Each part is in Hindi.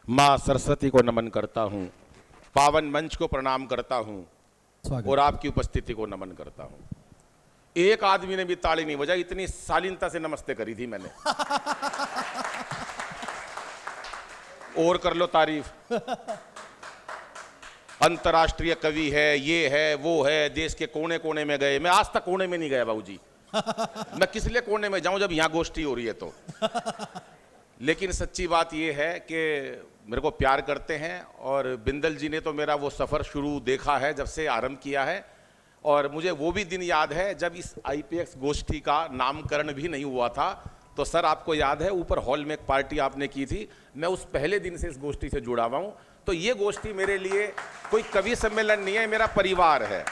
माँ सरस्वती को नमन करता हूँ, पावन मंच को प्रणाम करता हूँ और आपकी उपस्थिति को नमन करता हूँ। एक आदमी ने भी ताली नहीं बजाई, इतनी शालीनता से नमस्ते करी थी मैंने। और कर लो तारीफ। अंतर्राष्ट्रीय कवि है, ये है, वो है, देश के कोने कोने में गए। मैं आज तक कोने में नहीं गया बाबूजी। मैं किस लिए कोने में जाऊं जब यहां गोष्ठी हो रही है तो। लेकिन सच्ची बात ये है कि मेरे को प्यार करते हैं और बिंदल जी ने तो मेरा वो सफ़र शुरू देखा है, जब से आरंभ किया है। और मुझे वो भी दिन याद है जब इस IPX गोष्ठी का नामकरण भी नहीं हुआ था। तो सर आपको याद है ऊपर हॉल में एक पार्टी आपने की थी, मैं उस पहले दिन से इस गोष्ठी से जुड़ा हुआ हूँ। तो ये गोष्ठी मेरे लिए कोई कवि सम्मेलन नहीं है, मेरा परिवार है।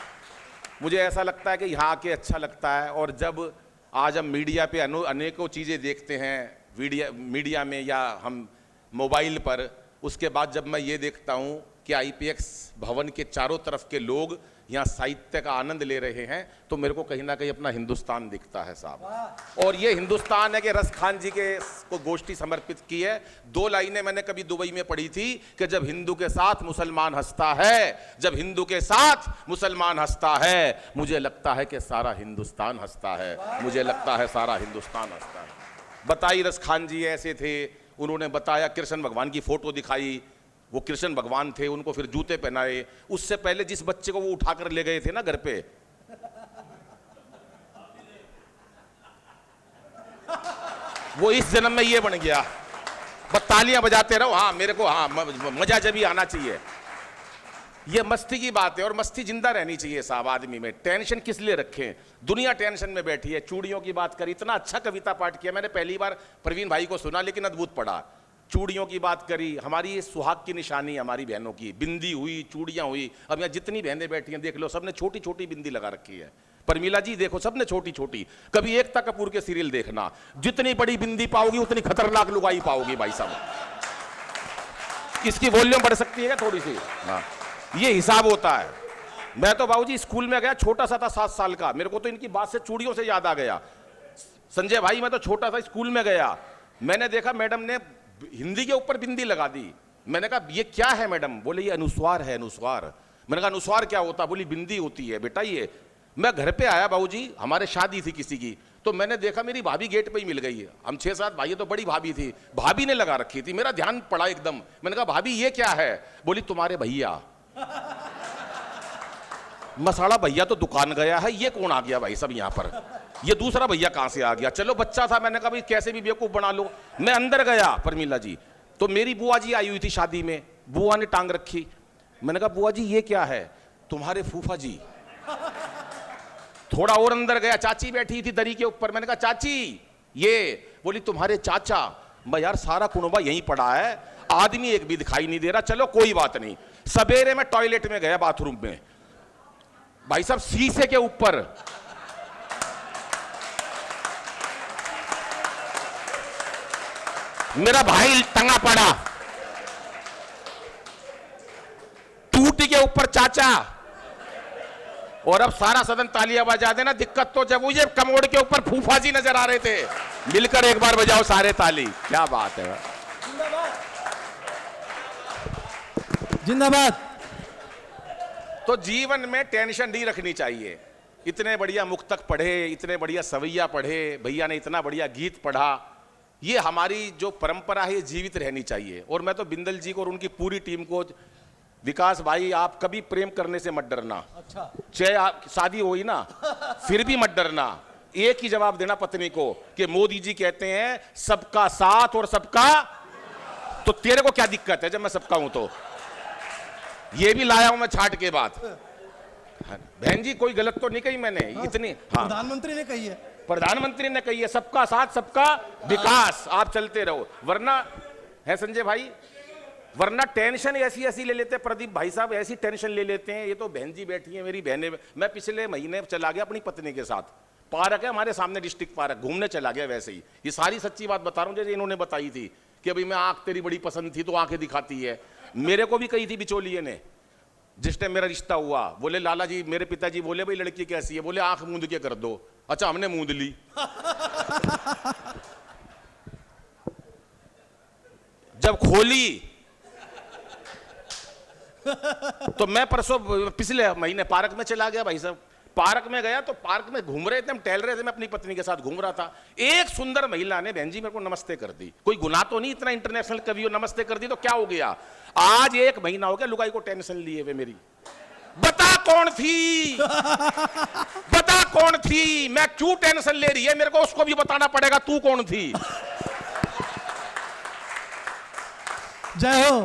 मुझे ऐसा लगता है कि यहाँ आके अच्छा लगता है। और जब आज हम मीडिया पे अनेकों चीज़ें देखते हैं, मीडिया में या हम मोबाइल पर, उसके बाद जब मैं ये देखता हूँ कि IPX भवन के चारों तरफ के लोग यहाँ साहित्य का आनंद ले रहे हैं, तो मेरे को कहीं ना कहीं अपना हिंदुस्तान दिखता है साहब। और ये हिंदुस्तान है कि रस खान जी के को गोष्ठी समर्पित की है। 2 लाइनें मैंने कभी दुबई में पढ़ी थी कि जब हिंदू के साथ मुसलमान हंसता है, जब हिंदू के साथ मुसलमान हंसता है, मुझे लगता है कि सारा हिंदुस्तान हंसता है, मुझे लगता है सारा हिंदुस्तान हंसता है। बताई रस खान जी ऐसे थे, उन्होंने बताया, कृष्ण भगवान की फोटो दिखाई, वो कृष्ण भगवान थे, उनको फिर जूते पहनाए। उससे पहले जिस बच्चे को वो उठाकर ले गए थे ना घर पे, वो इस जन्म में ये बन गया। बस तालियां बजाते रहो। हाँ मेरे को, हाँ मजा जब भी आना चाहिए। ये मस्ती की बात है और मस्ती जिंदा रहनी चाहिए साहब आदमी में। टेंशन किस लिए रखें, दुनिया टेंशन में बैठी है। चूड़ियों की बात करी, इतना अच्छा कविता पाठ किया मैंने, पहली बार प्रवीण भाई को सुना लेकिन अद्भुत पढ़ा। चूड़ियों की बात करी, हमारी ये सुहाग की निशानी हमारी बहनों की, बिंदी हुई, चूड़ियां हुई। अब यहाँ जितनी बहनें बैठी हैं देख लो, सबने छोटी छोटी बिंदी लगा रखी है। परमीला जी देखो, सबने छोटी छोटी। कभी एकता कपूर के सीरियल देखना, जितनी बड़ी बिंदी पाओगी उतनी खतरनाक लुगाई पाओगी भाई साहब। इसकी वॉल्यूम बढ़ सकती है थोड़ी सी। हाँ ये हिसाब होता है। मैं तो बाबूजी स्कूल में गया, छोटा सा था 7 साल का, मेरे को तो इनकी बात से चूड़ियों से याद आ गया। संजय भाई मैं तो छोटा सा स्कूल में गया, मैंने देखा मैडम ने हिंदी के ऊपर बिंदी लगा दी। मैंने कहा ये क्या है मैडम? बोले ये अनुस्वार है, अनुस्वार। मैंने कहा अनुस्वार क्या होता? बोली बिंदी होती है बेटा ये। मैं घर पे आया बाबूजी, हमारे शादी थी किसी की, तो मैंने देखा मेरी भाभी गेट पे ही मिल गई है। हम 6-7 भाई, तो बड़ी भाभी थी, भाभी ने लगा रखी थी। मेरा ध्यान पड़ा एकदम। मैंने कहा भाभी ये क्या है? बोली तुम्हारे भैया। मसाला भैया तो दुकान गया है, ये कौन आ गया भाई सब यहाँ पर? ये दूसरा भैया कहां से आ गया? चलो बच्चा था, मैंने कहा भाई कैसे भी बेवकूफ बना लो। मैं अंदर गया परमीला जी, तो मेरी बुआ जी आई हुई थी शादी में, बुआ ने टांग रखी। मैंने कहा बुआ जी ये क्या है? तुम्हारे फूफा जी। थोड़ा और अंदर गया, चाची बैठी थी दरी के ऊपर। मैंने कहा चाची ये। बोली तुम्हारे चाचा। मैं यार सारा कुनबा यहीं पड़ा है, आदमी एक भी दिखाई नहीं दे रहा। चलो कोई बात नहीं। सवेरे में टॉयलेट में गया, बाथरूम में, भाई साहब शीशे के ऊपर मेरा भाई टंगा पड़ा, टूटी के ऊपर चाचा। और अब सारा सदन तालियां बजा देना। दिक्कत तो जब मुझे कमोड के ऊपर फूफा जी नजर आ रहे थे। मिलकर एक बार बजाओ सारे ताली। क्या बात है, जिंदाबाद। तो जीवन में टेंशन नहीं रखनी चाहिए। इतने बढ़िया मुक्तक पढ़े, इतने बढ़िया सवैया पढ़े, भैया ने इतना बढ़िया गीत पढ़ा। ये हमारी जो परंपरा है ये जीवित रहनी चाहिए। और मैं तो बिंदल जी को और उनकी पूरी टीम को, विकास भाई आप कभी प्रेम करने से मत डरना। अच्छा। चाहे शादी हुई ना फिर भी मत डरना। एक ही जवाब देना पत्नी को कि मोदी जी कहते हैं सबका साथ और सबका, तो तेरे को क्या दिक्कत है जब मैं सबका हूं? तो ये भी लाया हूं मैं छाट के बाद। बहन जी कोई गलत तो नहीं कही मैंने? इतनी हाँ प्रधानमंत्री ने कही है, प्रधानमंत्री ने कही है सबका साथ सबका विकास। आप चलते रहो, वरना है संजय भाई, वरना टेंशन ऐसी ऐसी ले लेते हैं प्रदीप भाई साहब, ऐसी टेंशन ले लेते हैं। ये तो बहन जी बैठी है मेरी बहनें। मैं पिछले महीने चला गया अपनी पत्नी के साथ, पार्क है हमारे सामने डिस्ट्रिक्ट पार्क, घूमने चला गया वैसे ही। ये सारी सच्ची बात बता रहा हूँ जैसे इन्होंने बताई थी कि अभी मैं आंख तेरी बड़ी पसंद थी तो आंखें दिखाती है। मेरे को भी कही थी बिचौलिए ने जिस टाइम मेरा रिश्ता हुआ। बोले लाला जी, मेरे पिताजी बोले भाई लड़की कैसी है? बोले आंख मूंद के कर दो। अच्छा हमने मूंद ली। जब खोली तो मैं परसों पिछले महीने पार्क में चला गया भाई साहब। पार्क में गया तो पार्क में घूम रहे थे, हम टहल रहे थे, मैं अपनी पत्नी के साथ घूम रहा था। एक सुंदर महिला ने बहन जी मेरे को नमस्ते कर दी। कोई गुनाह तो नहीं, इतना इंटरनेशनल कवि हो, नमस्ते कर दी तो क्या हो गया? आज 1 महीना हो गया लुगाई को टेंशन लिए हुए मेरी। बता कौन थी, बता कौन थी, मैं क्यों टेंशन ले रही है मेरे को, उसको भी बताना पड़ेगा तू कौन थी। जय हो।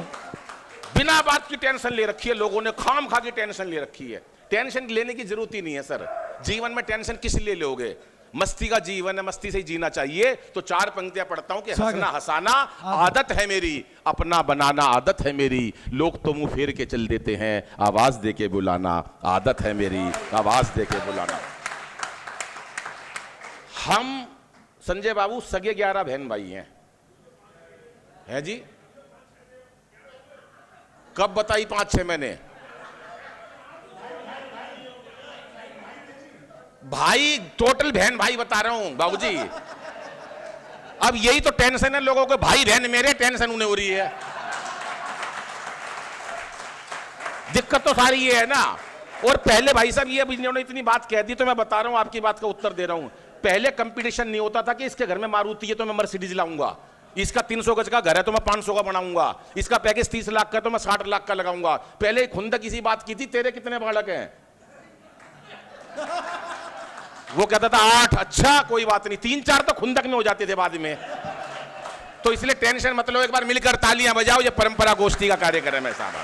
बिना बात की टेंशन ले रखी है लोगों ने, खाम खा की टेंशन ले रखी है। टेंशन लेने की जरूरत ही नहीं है सर। जीवन में टेंशन किस लिए लोगे? मस्ती का जीवन है, मस्ती से ही जीना चाहिए। तो 4 पंक्तियां पढ़ता हूं कि हंसना हंसाना आदत है मेरी, अपना बनाना आदत है मेरी, लोग तो मुंह फेर के चल देते हैं, आवाज दे के बुलाना आदत है मेरी, आवाज दे के बुलाना। हम संजय बाबू सगे 11 बहन भाई हैं जी। कब बताई? 5-6 महीने। भाई टोटल बहन भाई बता रहा हूं बाबूजी। अब यही तो टेंशन है लोगों को, भाई बहन मेरे, टेंशन उन्हें हो रही है। दिक्कत तो सारी ये है ना। और पहले भाई साहब ये इन्होंने इतनी बात कह दी तो मैं बता रहा हूं, आपकी बात का उत्तर दे रहा हूं। पहले कंपटीशन नहीं होता था कि इसके घर में मारुति है तो मैं मर्सिडीज लाऊंगा, इसका 300 गज का घर है तो मैं 500 का बनाऊंगा, इसका पैकेज 30 लाख का तो मैं 60 लाख का लगाऊंगा। पहले खुंदक इसी बात की थी, तेरे कितने बालक हैं? वो कहता था 8। अच्छा कोई बात नहीं, 3-4 तो खुंदक में हो जाते थे बाद में। तो इसलिए टेंशन मत लो, एक बार मिलकर तालियां बजाओ, ये परंपरा गोष्ठी का कार्यक्रम है साहब।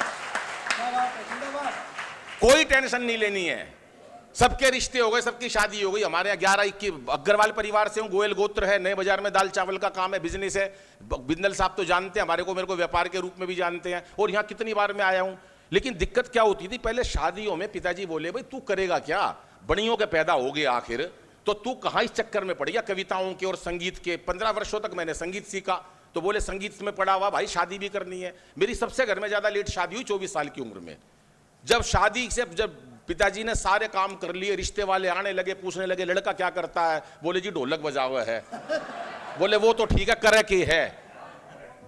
कोई टेंशन नहीं लेनी है। सबके रिश्ते हो गए, सबकी शादी हो गई। हमारे यहाँ 11-21 अग्रवाल परिवार से हूँ, गोयल गोत्र है, नए बाजार में दाल चावल का काम है, बिजनेस है। बिंदल साहब तो जानते हैं हमारे को, मेरे को व्यापार के रूप में भी जानते हैं। और यहाँ कितनी बार मैं आया हूँ। लेकिन दिक्कत क्या होती थी, पहले शादियों में पिताजी बोले भाई तू करेगा क्या, बड़ियों के पैदा हो गए आखिर, तो तू कहाँ इस चक्कर में पड़ गया कविताओं के और संगीत के। 15 वर्षों तक मैंने संगीत सीखा, तो बोले संगीत में पड़ा हुआ भाई शादी भी करनी है। मेरी सबसे घर में ज्यादा लेट शादी हुई 24 साल की उम्र में। जब शादी से जब पिताजी ने सारे काम कर लिए, रिश्ते वाले आने लगे, पूछने लगे लड़का क्या करता है, बोले जी ढोलक बजा हुआ है। बोले वो तो ठीक है, करे के है।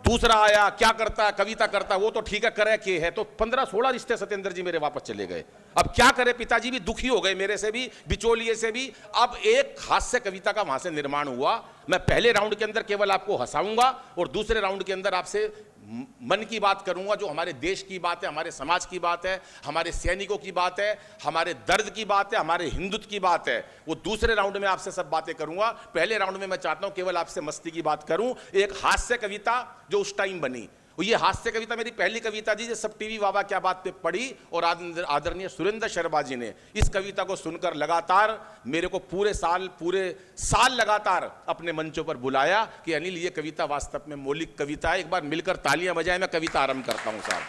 दूसरा आया, क्या करता है, कविता करता है, वो तो ठीक है, करे के है। तो 15-16 रिश्ते सत्येंद्र जी मेरे वापस चले गए। अब क्या करे, पिताजी भी दुखी हो गए मेरे से भी, बिचौलिए से भी। अब एक हास्य कविता का वहां से निर्माण हुआ। मैं पहले राउंड के अंदर केवल आपको हंसाऊंगा और दूसरे राउंड के अंदर आपसे मन की बात करूंगा, जो हमारे देश की बात है, हमारे समाज की बात है, हमारे सैनिकों की बात है, हमारे दर्द की बात है, हमारे हिंदुत्व की बात है। वो दूसरे राउंड में आपसे सब बातें करूंगा। पहले राउंड में मैं चाहता हूं केवल आपसे मस्ती की बात करूं। एक हास्य कविता जो उस टाइम बनी, ये हास्य कविता मेरी पहली कविता जी, जो सब टीवी वावा क्या बात पे पढ़ी। और आदरणीय सुरेंद्र शर्मा जी ने इस कविता को सुनकर लगातार मेरे को पूरे साल लगातार अपने मंचों पर बुलाया कि अनिल ये कविता वास्तव में मौलिक कविता है, एक बार मिलकर तालियां बजाएं। मैं कविता आरंभ करता हूं साहब।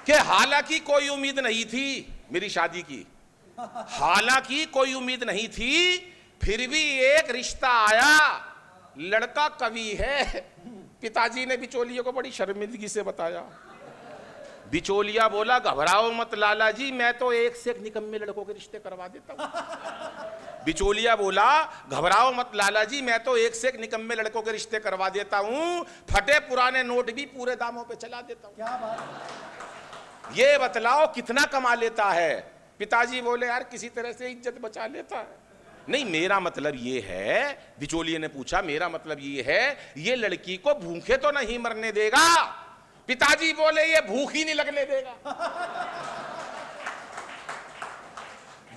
कि हालांकि कोई उम्मीद नहीं थी मेरी शादी की, हालांकि कोई उम्मीद नहीं थी, फिर भी एक रिश्ता आया, लड़का कवि है। पिताजी ने बिचौलिए को बड़ी शर्मिंदगी से बताया। बिचौलिया बोला घबराओ मत लाला जी, मैं तो एक से एक निकम्मे लड़कों के रिश्ते करवा देता हूं। बिचौलिया बोला घबराओ मत लाला जी, मैं तो एक से एक निकम्मे लड़कों के रिश्ते करवा देता हूं, फटे पुराने नोट भी पूरे दामों पे चला देता हूं। क्या बात? ये बतलाओ कितना कमा लेता है। पिताजी बोले यार किसी तरह से इज्जत बचा लेता है। नहीं मेरा मतलब ये है, बिचौलिए ने पूछा, मेरा मतलब ये है ये लड़की को भूखे तो नहीं मरने देगा। पिताजी बोले ये भूख ही नहीं लगने देगा।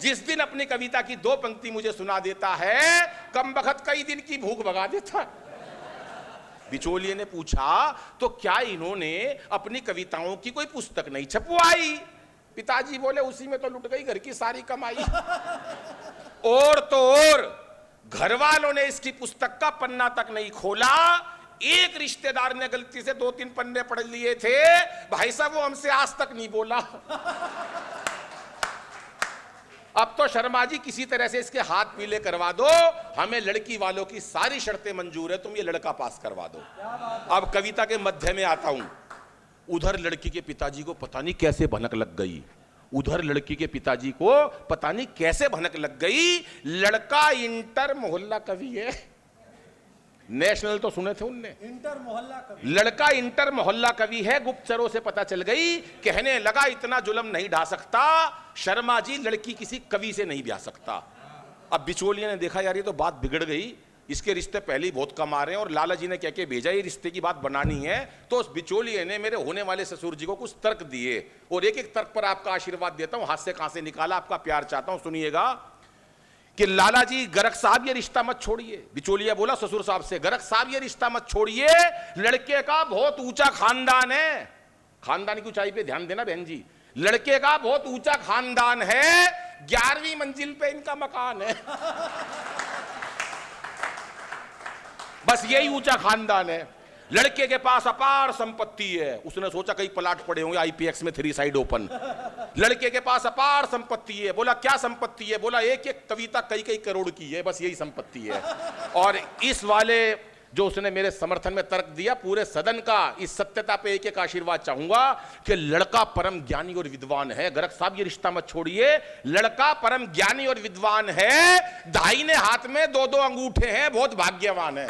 जिस दिन अपनी कविता की 2 पंक्ति मुझे सुना देता है, कम बखत कई दिन की भूख भगा देता है। बिचौलिए ने पूछा तो क्या इन्होंने अपनी कविताओं की कोई पुस्तक नहीं छपवाई? पिताजी बोले उसी में तो लुट गई घर की सारी कमाई। और तो और घर वालों ने इसकी पुस्तक का पन्ना तक नहीं खोला। एक रिश्तेदार ने गलती से 2-3 पन्ने पढ़ लिए थे, भाई साहब वो हमसे आज तक नहीं बोला। अब तो शर्मा जी किसी तरह से इसके हाथ पीले करवा दो, हमें लड़की वालों की सारी शर्तें मंजूर है, तुम ये लड़का पास करवा दो। अब कविता के मध्य में आता हूं। उधर लड़की के पिताजी को पता नहीं कैसे भनक लग गई, उधर लड़की के पिताजी को पता नहीं कैसे भनक लग गई, लड़का इंटर मोहल्ला कवि है। नेशनल तो सुने थे उनने। इंटर मोहल्ला कवि। लड़का इंटर मोहल्ला कवि है, गुप्तचरों से पता चल गई। कहने लगा इतना जुल्म नहीं ढा सकता शर्मा जी, लड़की किसी कवि से नहीं ब्याह सकता। अब बिचौलिए ने देखा यार ये तो बात बिगड़ गई, इसके रिश्ते पहले ही बहुत कम आ रहे हैं और लाला जी ने कह के भेजा ये रिश्ते की बात बनानी है। तो उस बिचौलिए ने मेरे होने वाले ससुर जी को कुछ तर्क दिए और एक एक तर्क पर आपका आशीर्वाद देता हूं, हाथ से कहां से निकाला, आपका प्यार चाहता हूं। सुनिएगा कि लाला जी, गर्ग साहब ये रिश्ता मत छोड़िए। बिचौलिया बोला ससुर साहब से, गर्ग साहब ये रिश्ता मत छोड़िए, लड़के का बहुत ऊंचा खानदान है। खानदान की ऊंचाई पे ध्यान देना बहन जी, लड़के का बहुत ऊंचा खानदान है, 11वीं मंजिल पे इनका मकान है। बस यही ऊंचा खानदान है। लड़के के पास अपार संपत्ति है। उसने सोचा कई प्लाट पड़े होंगे आईपीएक्स में 3 साइड ओपन। लड़के के पास अपार संपत्ति है। बोला क्या संपत्ति है? बोला एक एक कविता कई कई करोड़ की है, बस यही संपत्ति है। और इस वाले जो उसने मेरे समर्थन में तर्क दिया, पूरे सदन का इस सत्यता पे एक एक आशीर्वाद चाहूंगा कि लड़का परम ज्ञानी और विद्वान है। गर्ग साहब ये रिश्ता मत छोड़िए, लड़का परम ज्ञानी और विद्वान है, दाहिने हाथ में 2-2 अंगूठे हैं, बहुत भाग्यवान है।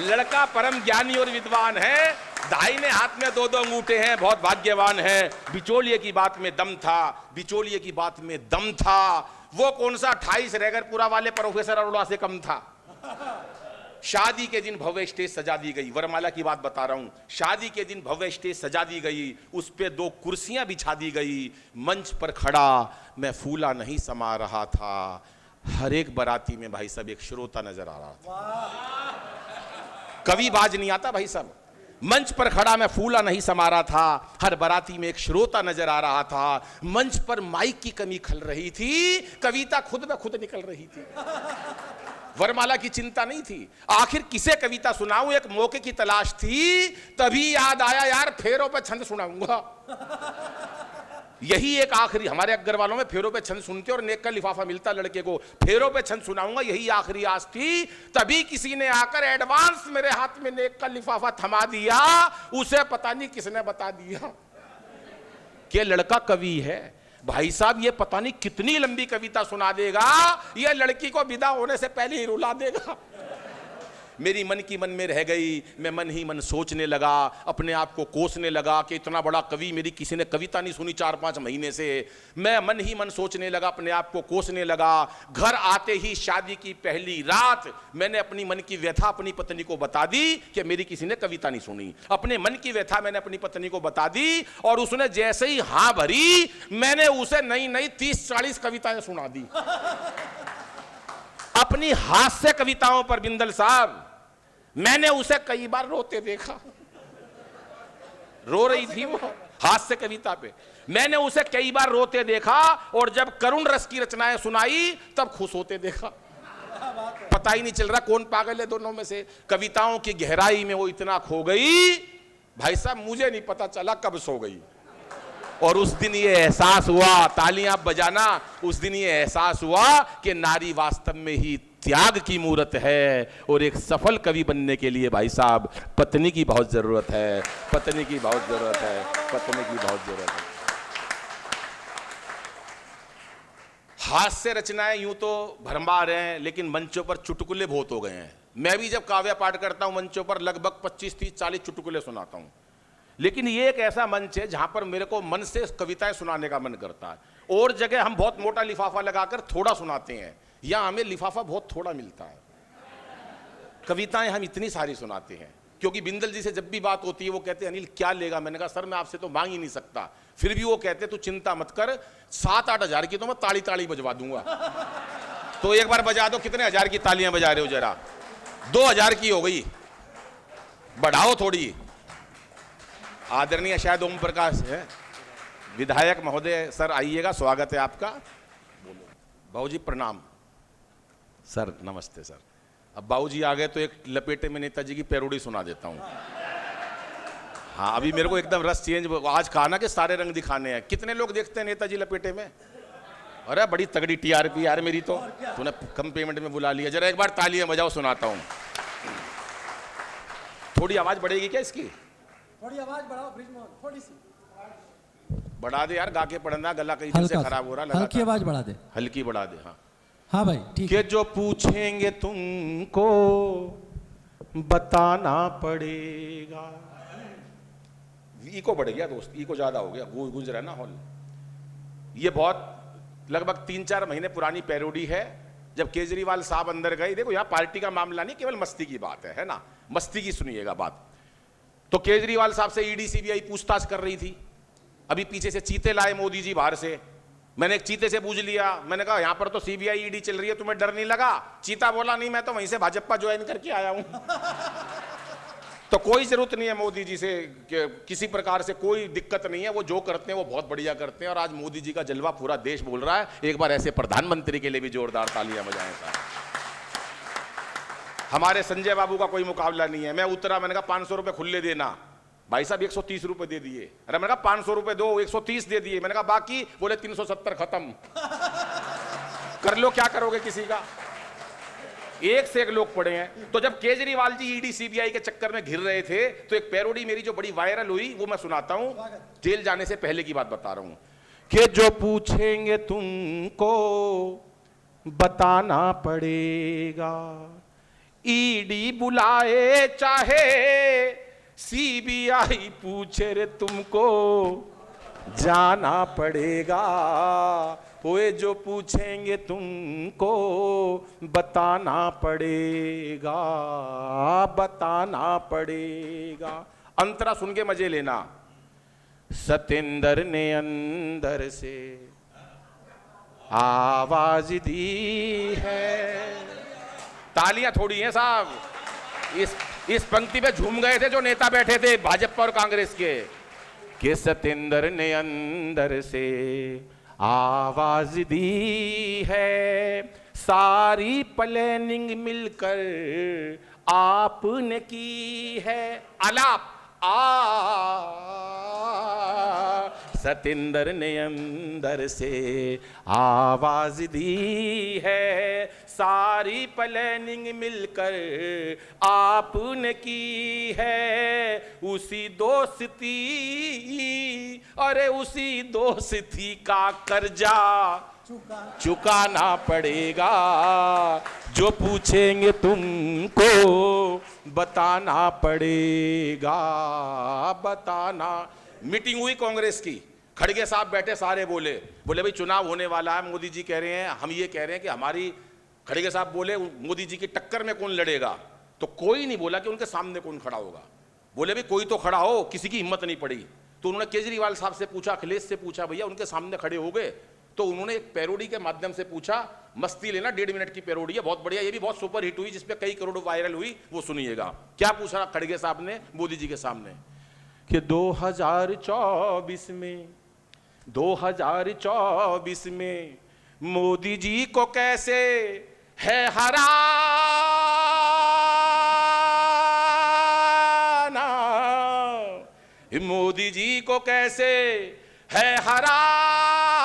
लड़का परम ज्ञानी और विद्वान है, दाहिने हाथ में 2-2 अंगूठे हैं, बहुत भाग्यवान है। बिचौलिए की बात में दम था, बिचौलिए की बात में दम था। वो कौन सा 28 रेगरपुरा वाले प्रोफेसर अरोड़ा से कम था। शादी के दिन भव्य स्टेज सजा दी गई, वरमाला की बात बता रहा हूं। शादी के दिन भव्य स्टेज सजा दी गई, उस पे 2 कुर्सियां बिछा दी गई। मंच पर खड़ा मैं फूला नहीं समा रहा था। हर एक बाराती में भाई साहब एक श्रोता नजर आ रहा था। कवि बाज नहीं आता भाई साहब। मंच पर खड़ा मैं फूला नहीं समा रहा था, हर बाराती में एक श्रोता नजर आ रहा था। मंच पर माइक की कमी खल रही थी, कविता खुद ब खुद निकल रही थी। वरमाला की चिंता नहीं थी। आखिर किसे कविता सुनाऊं, एक मौके की तलाश थी। तभी याद आया यार फेरों पे छंद सुनाऊंगा। यही एक आखिरी, हमारे अग्गर वालों में फेरों पे छंद सुनते और नेक का लिफाफा मिलता लड़के को, फेरों पे छंद सुनाऊंगा, यही आखिरी आस थी। तभी किसी ने आकर एडवांस मेरे हाथ में नेक का लिफाफा थमा दिया। उसे पता नहीं किसने बता दिया कि लड़का कवि है। भाई साहब ये पता नहीं कितनी लंबी कविता सुना देगा, ये लड़की को विदा होने से पहले ही रुला देगा। मेरी मन की मन में रह गई, मैं मन ही मन सोचने लगा, अपने आप को कोसने लगा कि इतना बड़ा कवि, मेरी किसी ने कविता नहीं सुनी 4-5 महीने से। मैं मन ही मन सोचने लगा, अपने आप को कोसने लगा। घर आते ही शादी की पहली रात मैंने अपनी मन की व्यथा अपनी पत्नी को बता दी कि मेरी किसी ने कविता नहीं सुनी। अपने मन की व्यथा मैंने अपनी पत्नी को बता दी और उसने जैसे ही हाँ भरी, मैंने उसे नई नई 30-40 कविताएं सुना दी। अपनी हास्य कविताओं पर बिंदल साहब मैंने उसे कई बार रोते देखा। रो रही थी वो हास्य कविता पे, मैंने उसे कई बार रोते देखा और जब करुण रस की रचनाएं सुनाई तब खुश होते देखा। पता ही नहीं चल रहा कौन पागल है दोनों में से। कविताओं की गहराई में वो इतना खो गई, भाई साहब मुझे नहीं पता चला कब सो गई। और उस दिन ये एहसास हुआ, तालियां बजाना, उस दिन ये एहसास हुआ कि नारी वास्तव में ही त्याग की मूरत है और एक सफल कवि बनने के लिए भाई साहब पत्नी की बहुत जरूरत है, पत्नी की बहुत जरूरत है, पत्नी की बहुत जरूरत है। हास्य रचनाएं यूं तो भरमार हैं, लेकिन मंचों पर चुटकुले बहुत हो गए हैं। मैं भी जब काव्य पाठ करता हूं मंचों पर लगभग 25, 30, 40 चुटकुले सुनाता हूं। लेकिन ये एक ऐसा मंच है जहां पर मेरे को मन से कविताएं सुनाने का मन करता है। और जगह हम बहुत मोटा लिफाफा लगाकर थोड़ा सुनाते हैं, या हमें लिफाफा बहुत थोड़ा मिलता है। कविताएं हम इतनी सारी सुनाते हैं, क्योंकि बिंदल जी से जब भी बात होती है वो कहते हैं अनिल क्या लेगा। मैंने कहा सर मैं आपसे तो मांग ही नहीं सकता। फिर भी वो कहते तू चिंता मत कर, 7-8 हजार की तो मैं ताली ताली बजवा दूंगा। तो एक बार बजा दो, कितने हजार की तालियां बजा रहे हो जरा? 2000 की हो गई, बढ़ाओ थोड़ी। आदरणीय शायद ओम प्रकाश है विधायक महोदय, सर आइएगा, स्वागत है आपका। बाबूजी प्रणाम। सर नमस्ते सर। अब बाबूजी आ गए तो एक लपेटे में नेताजी की पैरोडी सुना देता हूं। हाँ अभी मेरे को एकदम रस चेंज, आज कहा ना कि सारे रंग दिखाने हैं। कितने लोग देखते हैं नेताजी लपेटे में? अरे बड़ी तगड़ी टीआरपी यार मेरी तो, तूने कम पेमेंट में बुला लिया। जरा एक बार तालियां बजाओ, सुनाता हूं। थोड़ी आवाज बढ़ेगी क्या इसकी? थोड़ी आवाज बढ़ाओ ब्रिजमोहन, थोड़ी सी बढ़ा दे यार, गा के पढ़ना, गला कहीं से खराब हो रहा है। हल्की आवाज बढ़ा दे, हल्की बढ़ा दे। हाँ हाँ भाई ठीक है। कि जो पूछेंगे तुमको बताना पड़ेगा। इको बढ़ गया दोस्त, इको ज्यादा हो गया, गूंज रहा है ना हॉल। ये बहुत लगभग 3-4 महीने पुरानी पैरोडी है, जब केजरीवाल साहब अंदर गए। देखो यहाँ पार्टी का मामला नहीं, केवल मस्ती की बात है ना, मस्ती की सुनिएगा बात। तो केजरीवाल साहब से ईडी सीबीआई पूछताछ कर रही थी। अभी पीछे से चीते लाए मोदी जी बाहर से। मैंने एक चीते से पूछ लिया, मैंने कहा यहां पर तो सीबीआई ईडी चल रही है, तुम्हें डर नहीं लगा? चीता बोला नहीं, मैं तो वहीं से भाजपा ज्वाइन करके आया हूं। तो कोई जरूरत नहीं है मोदी जी से, किसी प्रकार से कोई दिक्कत नहीं है। वो जो करते हैं वो बहुत बढ़िया करते हैं, और आज मोदी जी का जलवा पूरा देश बोल रहा है। एक बार ऐसे प्रधानमंत्री के लिए भी जोरदार तालियां बजाएं साहब। हमारे संजय बाबू का कोई मुकाबला नहीं है। मैं उतरा, मैंने कहा 500 रुपए खुले देना। भाई साहब 130 रुपए दे दिए। अरे मैंने कहा 500 रुपए दो, 130 दे दिए। मैंने कहा बाकी? बोले 370 खत्म। कर लो, क्या करोगे किसी का? एक से एक लोग पड़े हैं। तो जब केजरीवाल जी ईडी सीबीआई के चक्कर में घिर रहे थे, तो एक पैरोडी मेरी जो बड़ी वायरल हुई, वो मैं सुनाता हूं। जेल जाने से पहले की बात बता रहा हूं। कि जो पूछेंगे तुमको बताना पड़ेगा, ईडी बुलाए चाहे सीबीआई पूछे रे तुमको जाना पड़ेगा। ओए जो पूछेंगे तुमको बताना पड़ेगा, बताना पड़ेगा। अंतरा सुन के मजे लेना। सतेंद्र ने अंदर से आवाज दी है। तालियां थोड़ी हैं साहब। इस पंक्ति पे झूम गए थे जो नेता बैठे थे भाजपा और कांग्रेस के। कि सतेंद्र ने अंदर से आवाज दी है, सारी प्लानिंग मिलकर आपने की है। आलाप सतेंद्र ने अंदर से आवाज दी है, सारी प्लानिंग मिलकर आपने की है। उसी दोस्ती, अरे उसी दोस्ती का कर्जा चुकाना पड़ेगा। जो पूछेंगे तुमको बताना पड़ेगा, बताना। मीटिंग हुई कांग्रेस की, खड़गे साहब बैठे, सारे बोले भाई चुनाव होने वाला है, मोदी जी कह रहे हैं, हम ये कह रहे हैं कि हमारी, खड़गे साहब बोले मोदी जी की टक्कर में कौन लड़ेगा? तो कोई नहीं बोला कि उनके सामने कौन खड़ा होगा। बोले भाई कोई तो खड़ा हो, किसी की हिम्मत नहीं पड़ी। तो उन्होंने केजरीवाल साहब से पूछा, अखिलेश से पूछा, भैया उनके सामने खड़े हो गए? तो उन्होंने एक पैरोडी के माध्यम से पूछा। मस्ती लेना, 1.5 मिनट की पैरोडी है, बहुत बढ़िया। ये भी बहुत सुपर हिट हुई, जिसपे कई करोड़ वायरल हुई। वो सुनिएगा क्या पूछा खड़गे साहब ने मोदी जी के सामने। कि 2024 में मोदी जी को कैसे है हराना, मोदी जी को कैसे है हराना।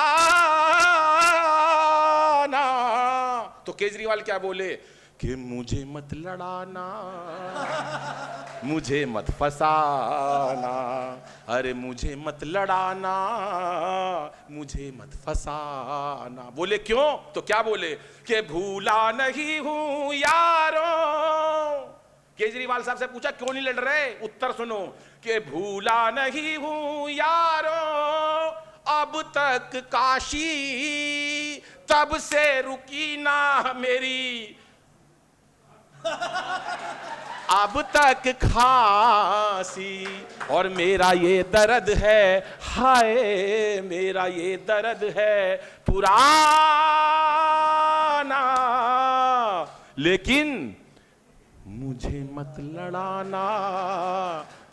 तो केजरीवाल क्या बोले कि मुझे मत लड़ाना, मुझे मत फसाना, अरे मुझे मत लड़ाना, मुझे मत फसाना। बोले क्यों? तो क्या बोले कि भूला नहीं हूं यारों। केजरीवाल साहब से पूछा क्यों नहीं लड़ रहे? उत्तर सुनो कि भूला नहीं हूं यारों, अब तक काशी तब से रुकी ना मेरी, अब तक खांसी, और मेरा ये दर्द है, हाय मेरा ये दर्द है पुराना, लेकिन मुझे मत लड़ाना,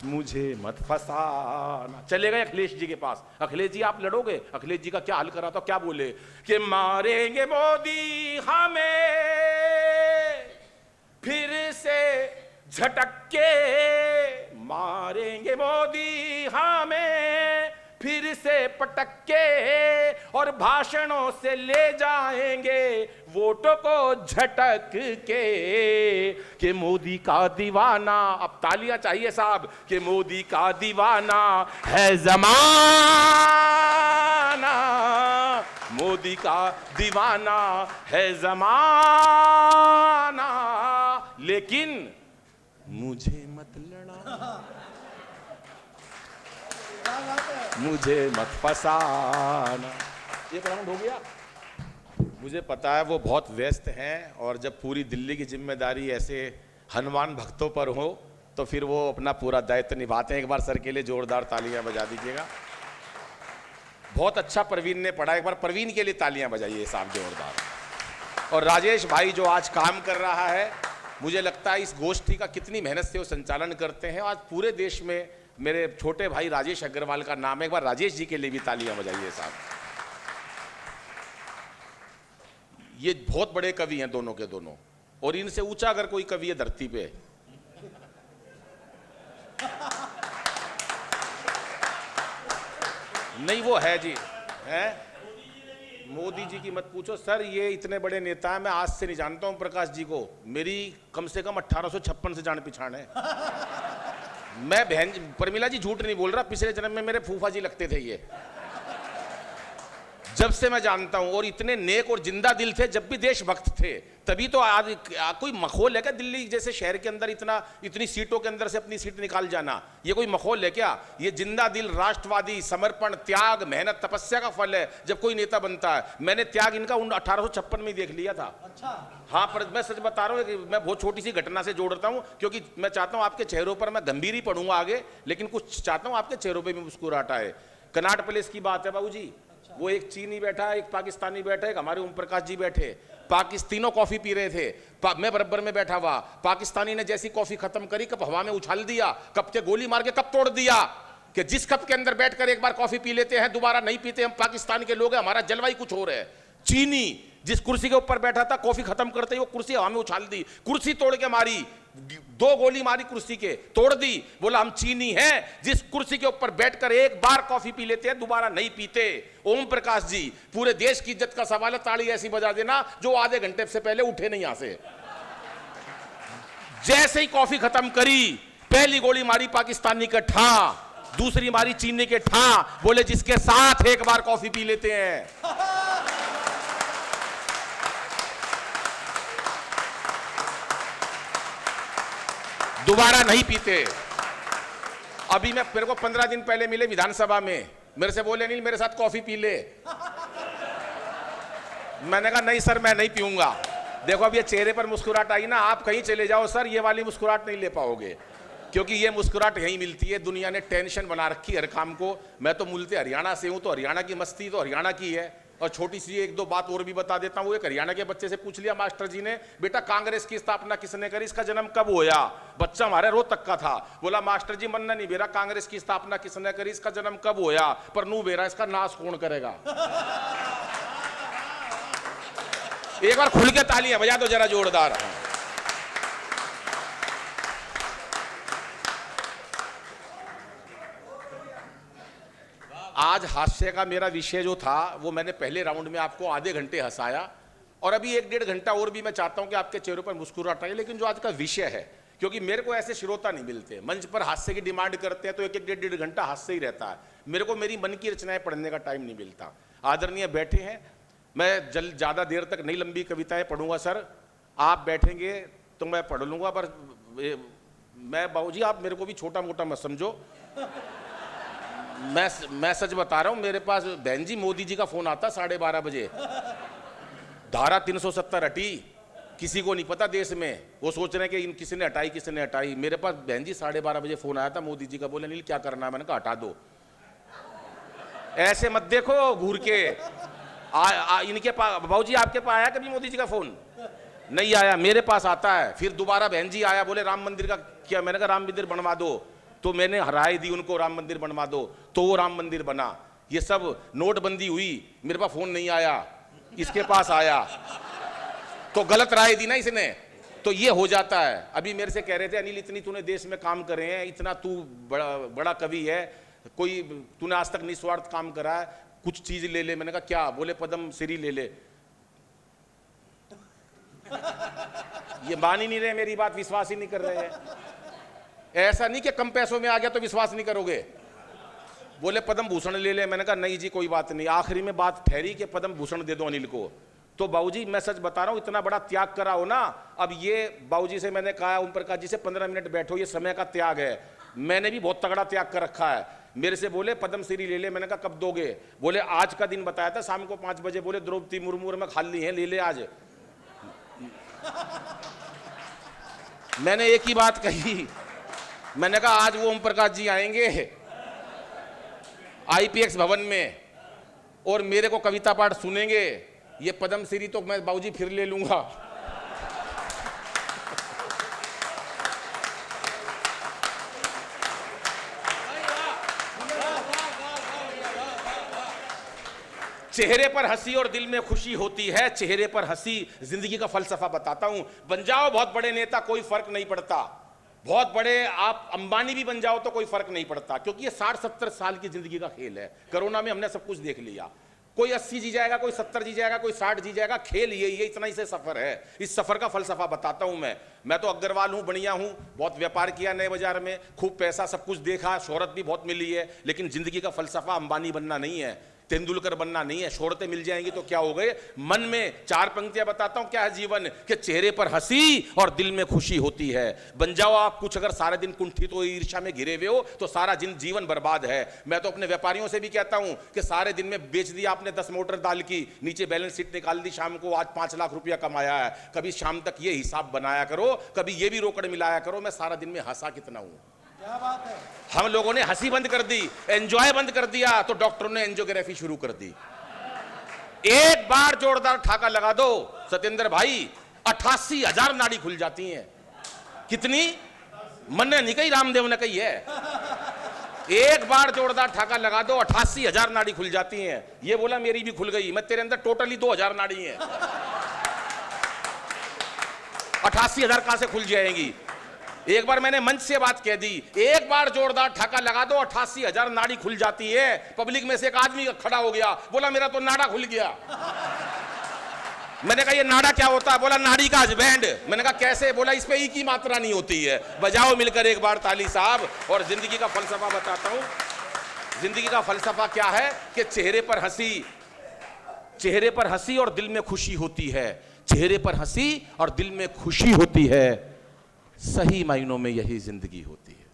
मुझे मत फसाना। चले गए अखिलेश जी के पास। अखिलेश जी आप लड़ोगे? अखिलेश जी का क्या हल करा? तो क्या बोले कि मारेंगे मोदी हमें फिर से झटक के, मारेंगे मोदी हमें फिर से पटक के, और भाषणों से ले जाएंगे वोटों को झटक के। कि मोदी का दीवाना, अब तालियां चाहिए साहब, कि मोदी का दीवाना है जमाना, मोदी का दीवाना है जमाना, लेकिन मुझे मत लड़ा, क्या बात है। मुझे मत फसाना। एक राउंड हो गया। मुझे पता है वो बहुत व्यस्त हैं, और जब पूरी दिल्ली की जिम्मेदारी ऐसे हनुमान भक्तों पर हो तो फिर वो अपना पूरा दायित्व निभाते हैं। एक बार सर के लिए जोरदार तालियां बजा दीजिएगा। बहुत अच्छा प्रवीण ने पढ़ा, एक बार प्रवीण के लिए तालियां बजाइए साहब जोरदार। और राजेश भाई जो आज काम कर रहा है, मुझे लगता है इस गोष्ठी का कितनी मेहनत से वो संचालन करते हैं। आज पूरे देश में मेरे छोटे भाई राजेश अग्रवाल का नाम है, एक बार राजेश जी के लिए भी तालियां बजाइए साहब। ये बहुत बड़े कवि हैं दोनों के दोनों, और इनसे ऊंचा अगर कोई कवि है धरती पे, नहीं वो है जी, है। मोदी जी की मत पूछो सर, ये इतने बड़े नेता हैं, मैं आज से नहीं जानता हूं प्रकाश जी को, मेरी कम से कम 1856 से जान पहचान है। मैं बहन प्रमिला जी झूठ नहीं बोल रहा, पिछले जन्म में मेरे फूफा जी लगते थे ये, जब से मैं जानता हूं। और इतने नेक और जिंदा दिल थे, जब भी देशभक्त थे। तभी तो आज कोई मखौल है क्या दिल्ली जैसे शहर के अंदर इतनी सीटों के अंदर से अपनी सीट निकाल जाना? ये कोई मखौल है क्या? ये जिंदा दिल, राष्ट्रवादी, समर्पण, त्याग, मेहनत, तपस्या का फल है जब कोई नेता बनता है। मैंने त्याग इनका 1856 में ही देख लिया था। अच्छा, हाँ, पर मैं सच बता रहा हूँ कि मैं बहुत छोटी सी घटना से जोड़ता हूँ, क्योंकि मैं चाहता हूँ आपके चेहरों पर, मैं गंभीर ही पढ़ूंगा आगे, लेकिन कुछ चाहता हूँ आपके चेहरों पर भी मुस्कुराहट आए। कनाट प्लेस की बात है बाबूजी, वो एक चीनी बैठा, एक पाकिस्तानी बैठा, एक हमारे ओम प्रकाश जी बैठे, तीनों कॉफी पी रहे थे, मैं बराबर में बैठा हुआ। पाकिस्तानी ने जैसी कॉफी खत्म करी, कप हवा में उछाल दिया, कप के गोली मार के कप तोड़ दिया, कि जिस कप के अंदर बैठकर एक बार कॉफी पी लेते हैं दोबारा नहीं पीते, हम पाकिस्तान के लोग हैं, हमारा जलवायु कुछ और है। चीनी जिस कुर्सी के ऊपर बैठा था, कॉफी खत्म करते ही वो कुर्सी हवा में उछाल दी, कुर्सी तोड़ के मारी, 2 गोली मारी कुर्सी के, तोड़ दी। बोला हम चीनी हैं, जिस कुर्सी के ऊपर बैठकर एक बार कॉफी पी लेते हैं दोबारा नहीं पीते। ओम प्रकाश जी, पूरे देश की इज्जत का सवाल है, ताली ऐसी बजा देना जो आधे घंटे से पहले उठे नहीं यहां से। जैसे ही कॉफी खत्म करी, पहली गोली मारी पाकिस्तानी के ठा, दूसरी मारी चीनी के ठा, बोले जिसके साथ एक बार कॉफी पी लेते हैं दोबारा नहीं पीते। अभी मेरे को 15 दिन पहले मिले विधानसभा में, मेरे से बोले नहीं मेरे साथ कॉफी पी ले। मैंने कहा नहीं सर, मैं नहीं पीऊंगा। देखो अब ये चेहरे पर मुस्कुराहट आई ना, आप कहीं चले जाओ सर, ये वाली मुस्कुराहट नहीं ले पाओगे, क्योंकि ये मुस्कुराहट यहीं मिलती है। दुनिया ने टेंशन बना रखी हर काम को। मैं तो मूलतः हरियाणा से हूं, तो हरियाणा की मस्ती तो हरियाणा की है। और छोटी सी 1-2 बात और भी बता देता हूं। एक हरियाणा के बच्चे से पूछ लिया मास्टर जी ने, बेटा कांग्रेस की स्थापना किसने करी, इसका जन्म कब होया? बच्चा हमारे रोहतक का था, बोला मास्टर जी मन्ना नहीं बेरा, कांग्रेस की स्थापना किसने करी, इसका जन्म कब होया? पर नू बेरा इसका नाश कौन करेगा? एक बार खुल के तालियां बजा दो जरा जोरदार। आज हास्य का मेरा विषय जो था वो मैंने पहले राउंड में आपको आधे घंटे हंसाया, और अभी 1-1.5 घंटा और भी मैं चाहता हूं कि आपके चेहरों पर मुस्कुराहट आए। लेकिन जो आज का विषय है, क्योंकि मेरे को ऐसे श्रोता नहीं मिलते, मंच पर हास्य की डिमांड करते हैं तो 1-1.5 घंटा हास्य ही रहता है। मेरे को मेरी मन की रचनाएं पढ़ने का टाइम नहीं मिलता। आदरणीय बैठे हैं, मैं ज़्यादा देर तक नहीं लंबी कविताएं पढ़ूंगा सर, आप बैठेंगे तो मैं पढ़ लूंगा। पर मैं बाबूजी आप मेरे को भी छोटा मोटा मत समझो, मैं सच बता रहा हूं। मेरे पास बहन जी मोदी जी का फोन आता 12:30 बजे, धारा 370 हटी, किसी को नहीं पता देश में, वो सोच रहे हैं कि किसी ने हटाई। मेरे पास बहन जी 12:30 बजे फोन आया था मोदी जी का, बोले नील क्या करना है? मैंने कहा हटा दो। ऐसे मत देखो घूर के। इनके पास बाबूजी, आपके पास आया कभी मोदी जी का फोन? नहीं आया, मेरे पास आता है। फिर दोबारा बहन जी आया, बोले राम मंदिर का क्या? मैंने कहा राम मंदिर बनवा दो, तो मैंने राय दी उनको राम मंदिर बनवा दो, तो वो राम मंदिर बना। ये सब नोटबंदी हुई, मेरे पास फोन नहीं आया, इसके पास आया, तो गलत राय दी ना इसने, तो ये हो जाता है। अभी मेरे से कह रहे थे अनिल इतनी तूने देश में काम करे हैं, इतना तू बड़ा कवि है, कोई तूने आज तक निस्वार्थ काम करा है, कुछ चीज ले ले। मैंने कहा क्या? बोले पद्म श्री ले ले। ये मान ही नहीं रहे मेरी बात, विश्वास ही नहीं कर रहे हैं। ऐसा नहीं कि कम पैसों में आ गया तो विश्वास नहीं करोगे। बोले पद्म भूषण ले ले। मैंने कहा नहीं जी कोई बात नहीं। आखिरी में बात ठहरी कि पद्म भूषण दे दो अनिल को। तो बाबूजी मैं सच बता रहा हूं, इतना बड़ा त्याग करा हो ना। अब ये बाबूजी से मैंने कहा, ओम प्रकाश जी से 15 मिनट बैठो, ये समय का त्याग है। मैंने भी बहुत तगड़ा त्याग कर रखा है। मेरे से बोले पद्मश्री ले ले। मैंने कहा कब दोगे? बोले आज का दिन बताया था शाम को 5 बजे। बोले द्रौपदी मुर्मू में खाली है, ले ले आज। मैंने एक ही बात कही, मैंने कहा आज वो ओम प्रकाश जी आएंगे IPX भवन में और मेरे को कविता पाठ सुनेंगे। ये पद्मश्री तो मैं बाबूजी फिर ले लूंगा। चेहरे पर हंसी और दिल में खुशी होती है। चेहरे पर हंसी, जिंदगी का फलसफा बताता हूं। बन जाओ बहुत बड़े नेता, कोई फर्क नहीं पड़ता। बहुत बड़े आप अंबानी भी बन जाओ तो कोई फर्क नहीं पड़ता, क्योंकि ये 60-70 साल की जिंदगी का खेल है। कोरोना में हमने सब कुछ देख लिया। कोई 80 जी जाएगा, कोई 70 जी जाएगा, कोई 60 जी जाएगा। खेल ये इतना ही से सफर है। इस सफर का फलसफा बताता हूं मैं तो अग्रवाल हूं, बढ़िया हूं, बहुत व्यापार किया नए बाजार में, खूब पैसा सब कुछ देखा, शोहरत भी बहुत मिली है। लेकिन जिंदगी का फलसफा अंबानी बनना नहीं है, तेंदुलकर बनना नहीं है। शोहरतें मिल जाएंगी तो क्या हो गए। मन में 4 पंक्तियां बताता हूं क्या है जीवन, कि चेहरे पर हंसी और दिल में खुशी होती है। बन जाओ आप कुछ। अगर सारे दिन कुंठित हो, ईर्ष्या में घिरे हुए हो तो सारा जीवन बर्बाद है। मैं तो अपने व्यापारियों से भी कहता हूं कि सारे दिन में बेच दिया आपने 10 मोटर दाल की, नीचे बैलेंस शीट निकाल दी, शाम को आज 5 लाख रुपया कमाया है। कभी शाम तक ये हिसाब बनाया करो, कभी ये भी रोकड़ मिलाया करो, मैं सारा दिन में हंसा कितना हूं। क्या बात है। हम लोगों ने हंसी बंद कर दी, एंजॉय बंद कर दिया, तो डॉक्टरों ने एंजियोग्राफी शुरू कर दी। एक बार जोरदार ठाका लगा दो सत्येंद्र भाई, 88,000 नाड़ी खुल जाती हैं। कितनी? मन ने नहीं कही, रामदेव ने कही है। एक बार जोरदार ठाका लगा दो, 88,000 नाड़ी खुल जाती हैं। ये बोला मेरी भी खुल गई। मैं तेरे अंदर टोटली 2,000 नाड़ी हैं। 88,000 कहां से खुल जाएंगी? एक बार मैंने मंच से बात कह दी, एक बार जोरदार ठाका लगा दो, 88,000 नाड़ी खुल जाती है। पब्लिक में से एक आदमी खड़ा हो गया, बोला मेरा तो नाड़ा खुल गया। मैंने कहा ये नाड़ा क्या होता है? बोला नाड़ी का हस्बैंड। मैंने कहा कैसे? बोला इस पे ई की मात्रा नहीं होती है। बजाओ मिलकर एक बार ताली साहब। और जिंदगी का फलसफा बताता हूं। जिंदगी का फलसफा क्या है कि चेहरे पर हंसी और दिल में खुशी होती है। चेहरे पर हंसी और दिल में खुशी होती है। सही मायनों में यही जिंदगी होती है।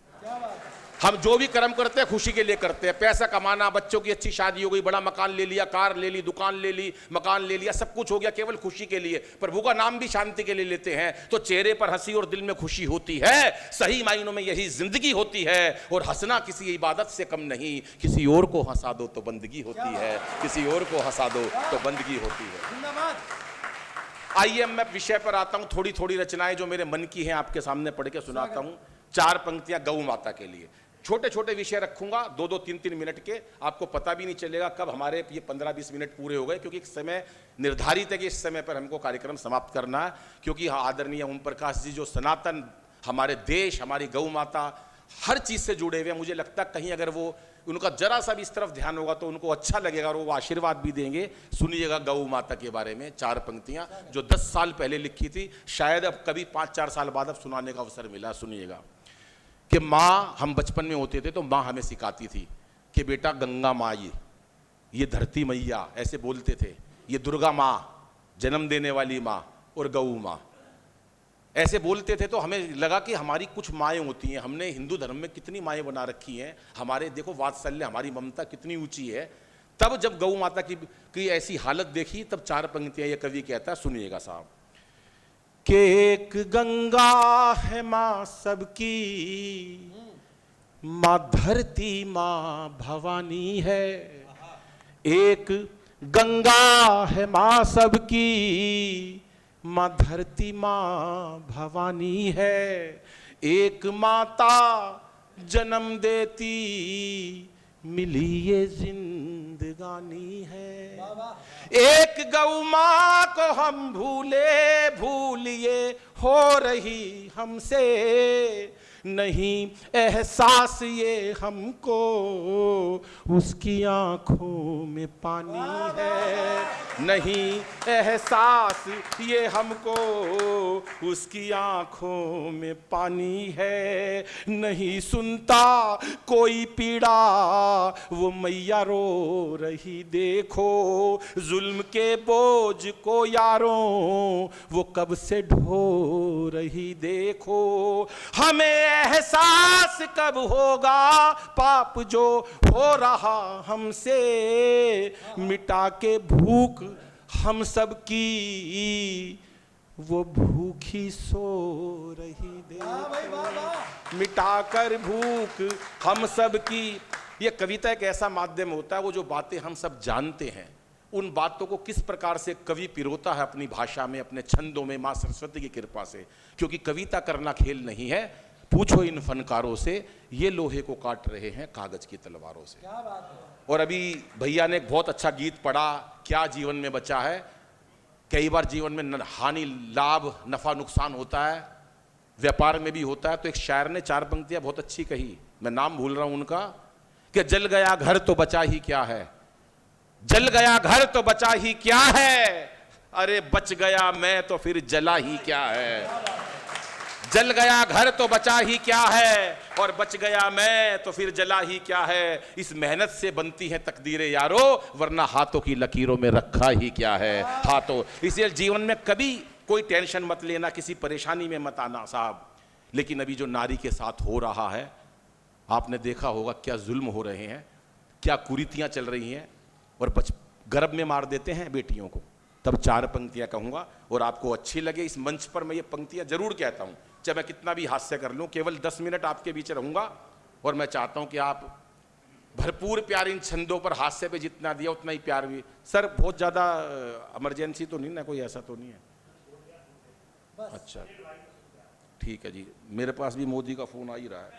हम जो भी कर्म करते हैं खुशी के लिए करते हैं। पैसा कमाना, बच्चों की अच्छी शादी हो गई, बड़ा मकान ले लिया, कार ले ली, दुकान ले ली, मकान ले लिया, सब कुछ हो गया केवल खुशी के लिए। प्रभु का नाम भी शांति के लिए लेते हैं। तो चेहरे पर हंसी और दिल में खुशी होती है। सही मायनों में यही जिंदगी होती है। और हंसना किसी इबादत से कम नहीं। किसी और को हंसा दो तो बंदगी होती है, किसी और को हंसा दो तो बंदगी होती है। आइए मैं विषय पर आता हूं। थोड़ी थोड़ी रचनाएं जो मेरे मन की हैं आपके सामने पढ़ के सुनाता हूं। 4 पंक्तियां गौ माता के लिए। छोटे छोटे विषय रखूंगा, 2-2, 3-3 मिनट के। आपको पता भी नहीं चलेगा कब हमारे ये 15-20 मिनट पूरे हो गए, क्योंकि एक समय निर्धारित है कि इस समय पर हमको कार्यक्रम समाप्त करना है। क्योंकि आदरणीय ओम प्रकाश जी जो सनातन हमारे देश, हमारी गौ माता हर चीज से जुड़े हुए हैं, मुझे लगता है कहीं अगर वो उनका जरा सा भी इस तरफ ध्यान होगा तो उनको अच्छा लगेगा और वो आशीर्वाद भी देंगे। सुनिएगा गौ माता के बारे में 4 पंक्तियां जो 10 साल पहले लिखी थी, शायद अब कभी 5-4 साल बाद अब सुनाने का अवसर मिला। सुनिएगा कि माँ, हम बचपन में होते थे तो माँ हमें सिखाती थी कि बेटा गंगा माँ, ये धरती मैया, ऐसे बोलते थे। ये दुर्गा माँ, जन्म देने वाली माँ, और गौ माँ, ऐसे बोलते थे। तो हमें लगा कि हमारी कुछ माएँ होती हैं। हमने हिंदू धर्म में कितनी माएँ बना रखी हैं। हमारे देखो वात्सल्य, हमारी ममता कितनी ऊंची है। तब जब गौ माता की ऐसी हालत देखी, तब 4 पंक्तियां ये कवि कहता है। सुनिएगा साहब कि एक गंगा है माँ सबकी, माँ धरती माँ भवानी है। एक गंगा है माँ सबकी, माँ धरती माँ भवानी है। एक माता जन्म देती, मिली ये जिंदगानी है। एक गौ माँ को हम भूले भूलिए हो रही हमसे, नहीं एहसास ये हमको, उसकी आंखों में पानी है। नहीं एहसास ये हमको, उसकी आंखों में पानी है। नहीं सुनता कोई पीड़ा, वो मैया रो रही देखो। जुल्म के बोझ को यारों, वो कब से ढो रही देखो। हमें एहसास कब होगा, पाप जो हो रहा हमसे, मिटा के भूख हम सब की, वो भूखी सो रही देखो। मिटाकर भूख हम सब की। ये कविता एक ऐसा माध्यम होता है, वो जो बातें हम सब जानते हैं, उन बातों को किस प्रकार से कवि पिरोता है अपनी भाषा में, अपने छंदों में, माँ सरस्वती की कृपा से। क्योंकि कविता करना खेल नहीं है। पूछो इन फनकारों से, ये लोहे को काट रहे हैं कागज की तलवारों से। क्या बात है। और अभी भैया ने एक बहुत अच्छा गीत पढ़ा, क्या जीवन में बचा है। कई बार जीवन में हानि लाभ नफा नुकसान होता है, व्यापार में भी होता है। तो एक शायर ने 4 पंक्तियां बहुत अच्छी कही, मैं नाम भूल रहा हूं उनका, कि जल गया घर तो बचा ही क्या है, जल गया घर तो बचा ही क्या है, अरे बच गया मैं तो फिर जला ही क्या है। जल गया घर तो बचा ही क्या है, और बच गया मैं तो फिर जला ही क्या है। इस मेहनत से बनती है तकदीरें यारो, वरना हाथों की लकीरों में रखा ही क्या है हाथों। इसलिए जीवन में कभी कोई टेंशन मत लेना, किसी परेशानी में मत आना साहब। लेकिन अभी जो नारी के साथ हो रहा है, आपने देखा होगा क्या जुल्म हो रहे हैं, क्या कुरीतियां चल रही हैं, और गर्भ में मार देते हैं बेटियों को। तब 4 पंक्तियां कहूंगा और आपको अच्छी लगे। इस मंच पर मैं ये पंक्तियां जरूर कहता हूं, चाहे मैं कितना भी हास्य कर लूं। केवल 10 मिनट आपके बीच रहूंगा, और मैं चाहता हूं कि आप भरपूर प्यार इन छंदों पर, हास्य पे जितना दिया उतना ही प्यार भी। सर बहुत ज़्यादा इमरजेंसी तो नहीं ना, कोई ऐसा तो नहीं है? अच्छा ठीक है जी, मेरे पास भी मोदी का फ़ोन आ ही रहा है।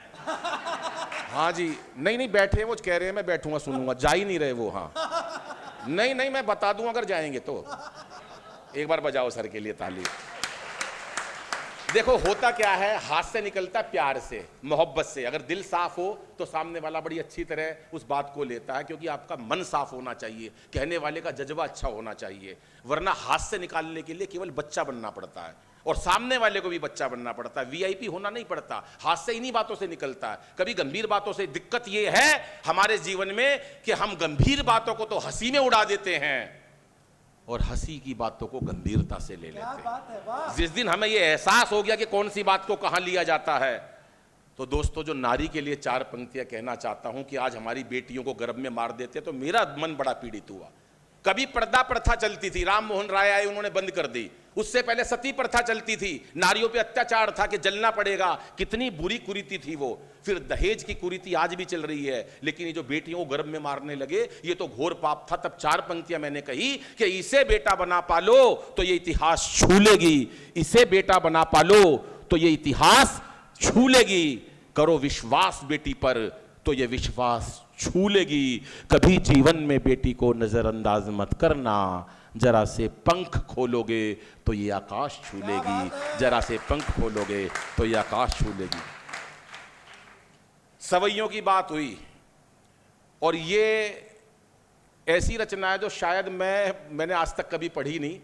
हाँ जी, नहीं बैठे, वो कह रहे हैं मैं बैठूंगा सुनूंगा, जा ही नहीं रहे वो। हाँ नहीं मैं बता दूं अगर जाएंगे तो। एक बार बजाओ सर के लिए ताली। देखो होता क्या है, हाथ से निकलता है प्यार से, मोहब्बत से। अगर दिल साफ हो तो सामने वाला बड़ी अच्छी तरह उस बात को लेता है, क्योंकि आपका मन साफ होना चाहिए, कहने वाले का जज्बा अच्छा होना चाहिए। वरना हाथ से निकालने के लिए केवल बच्चा बनना पड़ता है, और सामने वाले को भी बच्चा बनना पड़ता है। वीआईपी होना नहीं पड़ता, हाथ से इन्हीं बातों से निकलता है। कभी गंभीर बातों से। दिक्कत यह है हमारे जीवन में कि हम गंभीर बातों को तो हंसी में उड़ा देते हैं, और हंसी की बातों को गंभीरता से ले लेते हैं। जिस दिन हमें यह एहसास हो गया कि कौन सी बात को कहां लिया जाता है, तो दोस्तों जो नारी के लिए 4 पंक्तियां कहना चाहता हूं कि आज हमारी बेटियों को गर्भ में मार देते तो मेरा मन बड़ा पीड़ित हुआ। कभी पर्दा प्रथा चलती थी, राम मोहन राय आए उन्होंने बंद कर दी। उससे पहले सती प्रथा चलती थी, नारियों पे अत्याचार था कि जलना पड़ेगा, कितनी बुरी कुरीति थी वो। फिर दहेज की कुरीति आज भी चल रही है। लेकिन ये जो बेटियों को गर्भ में मारने लगे, ये तो घोर पाप था। तब 4 पंक्तियां मैंने कही कि इसे बेटा बना पालो तो ये इतिहास छू लेगी, इसे बेटा बना पालो तो ये इतिहास छू लेगी। करो विश्वास बेटी पर तो ये विश्वास छू लेगी। कभी जीवन में बेटी को नजरअंदाज मत करना, जरा से पंख खोलोगे तो ये आकाश छू लेगी, जरा से पंख खोलोगे तो ये आकाश छू लेगी। सवैयों की बात हुई, और ये ऐसी रचना है जो शायद मैंने आज तक कभी पढ़ी नहीं।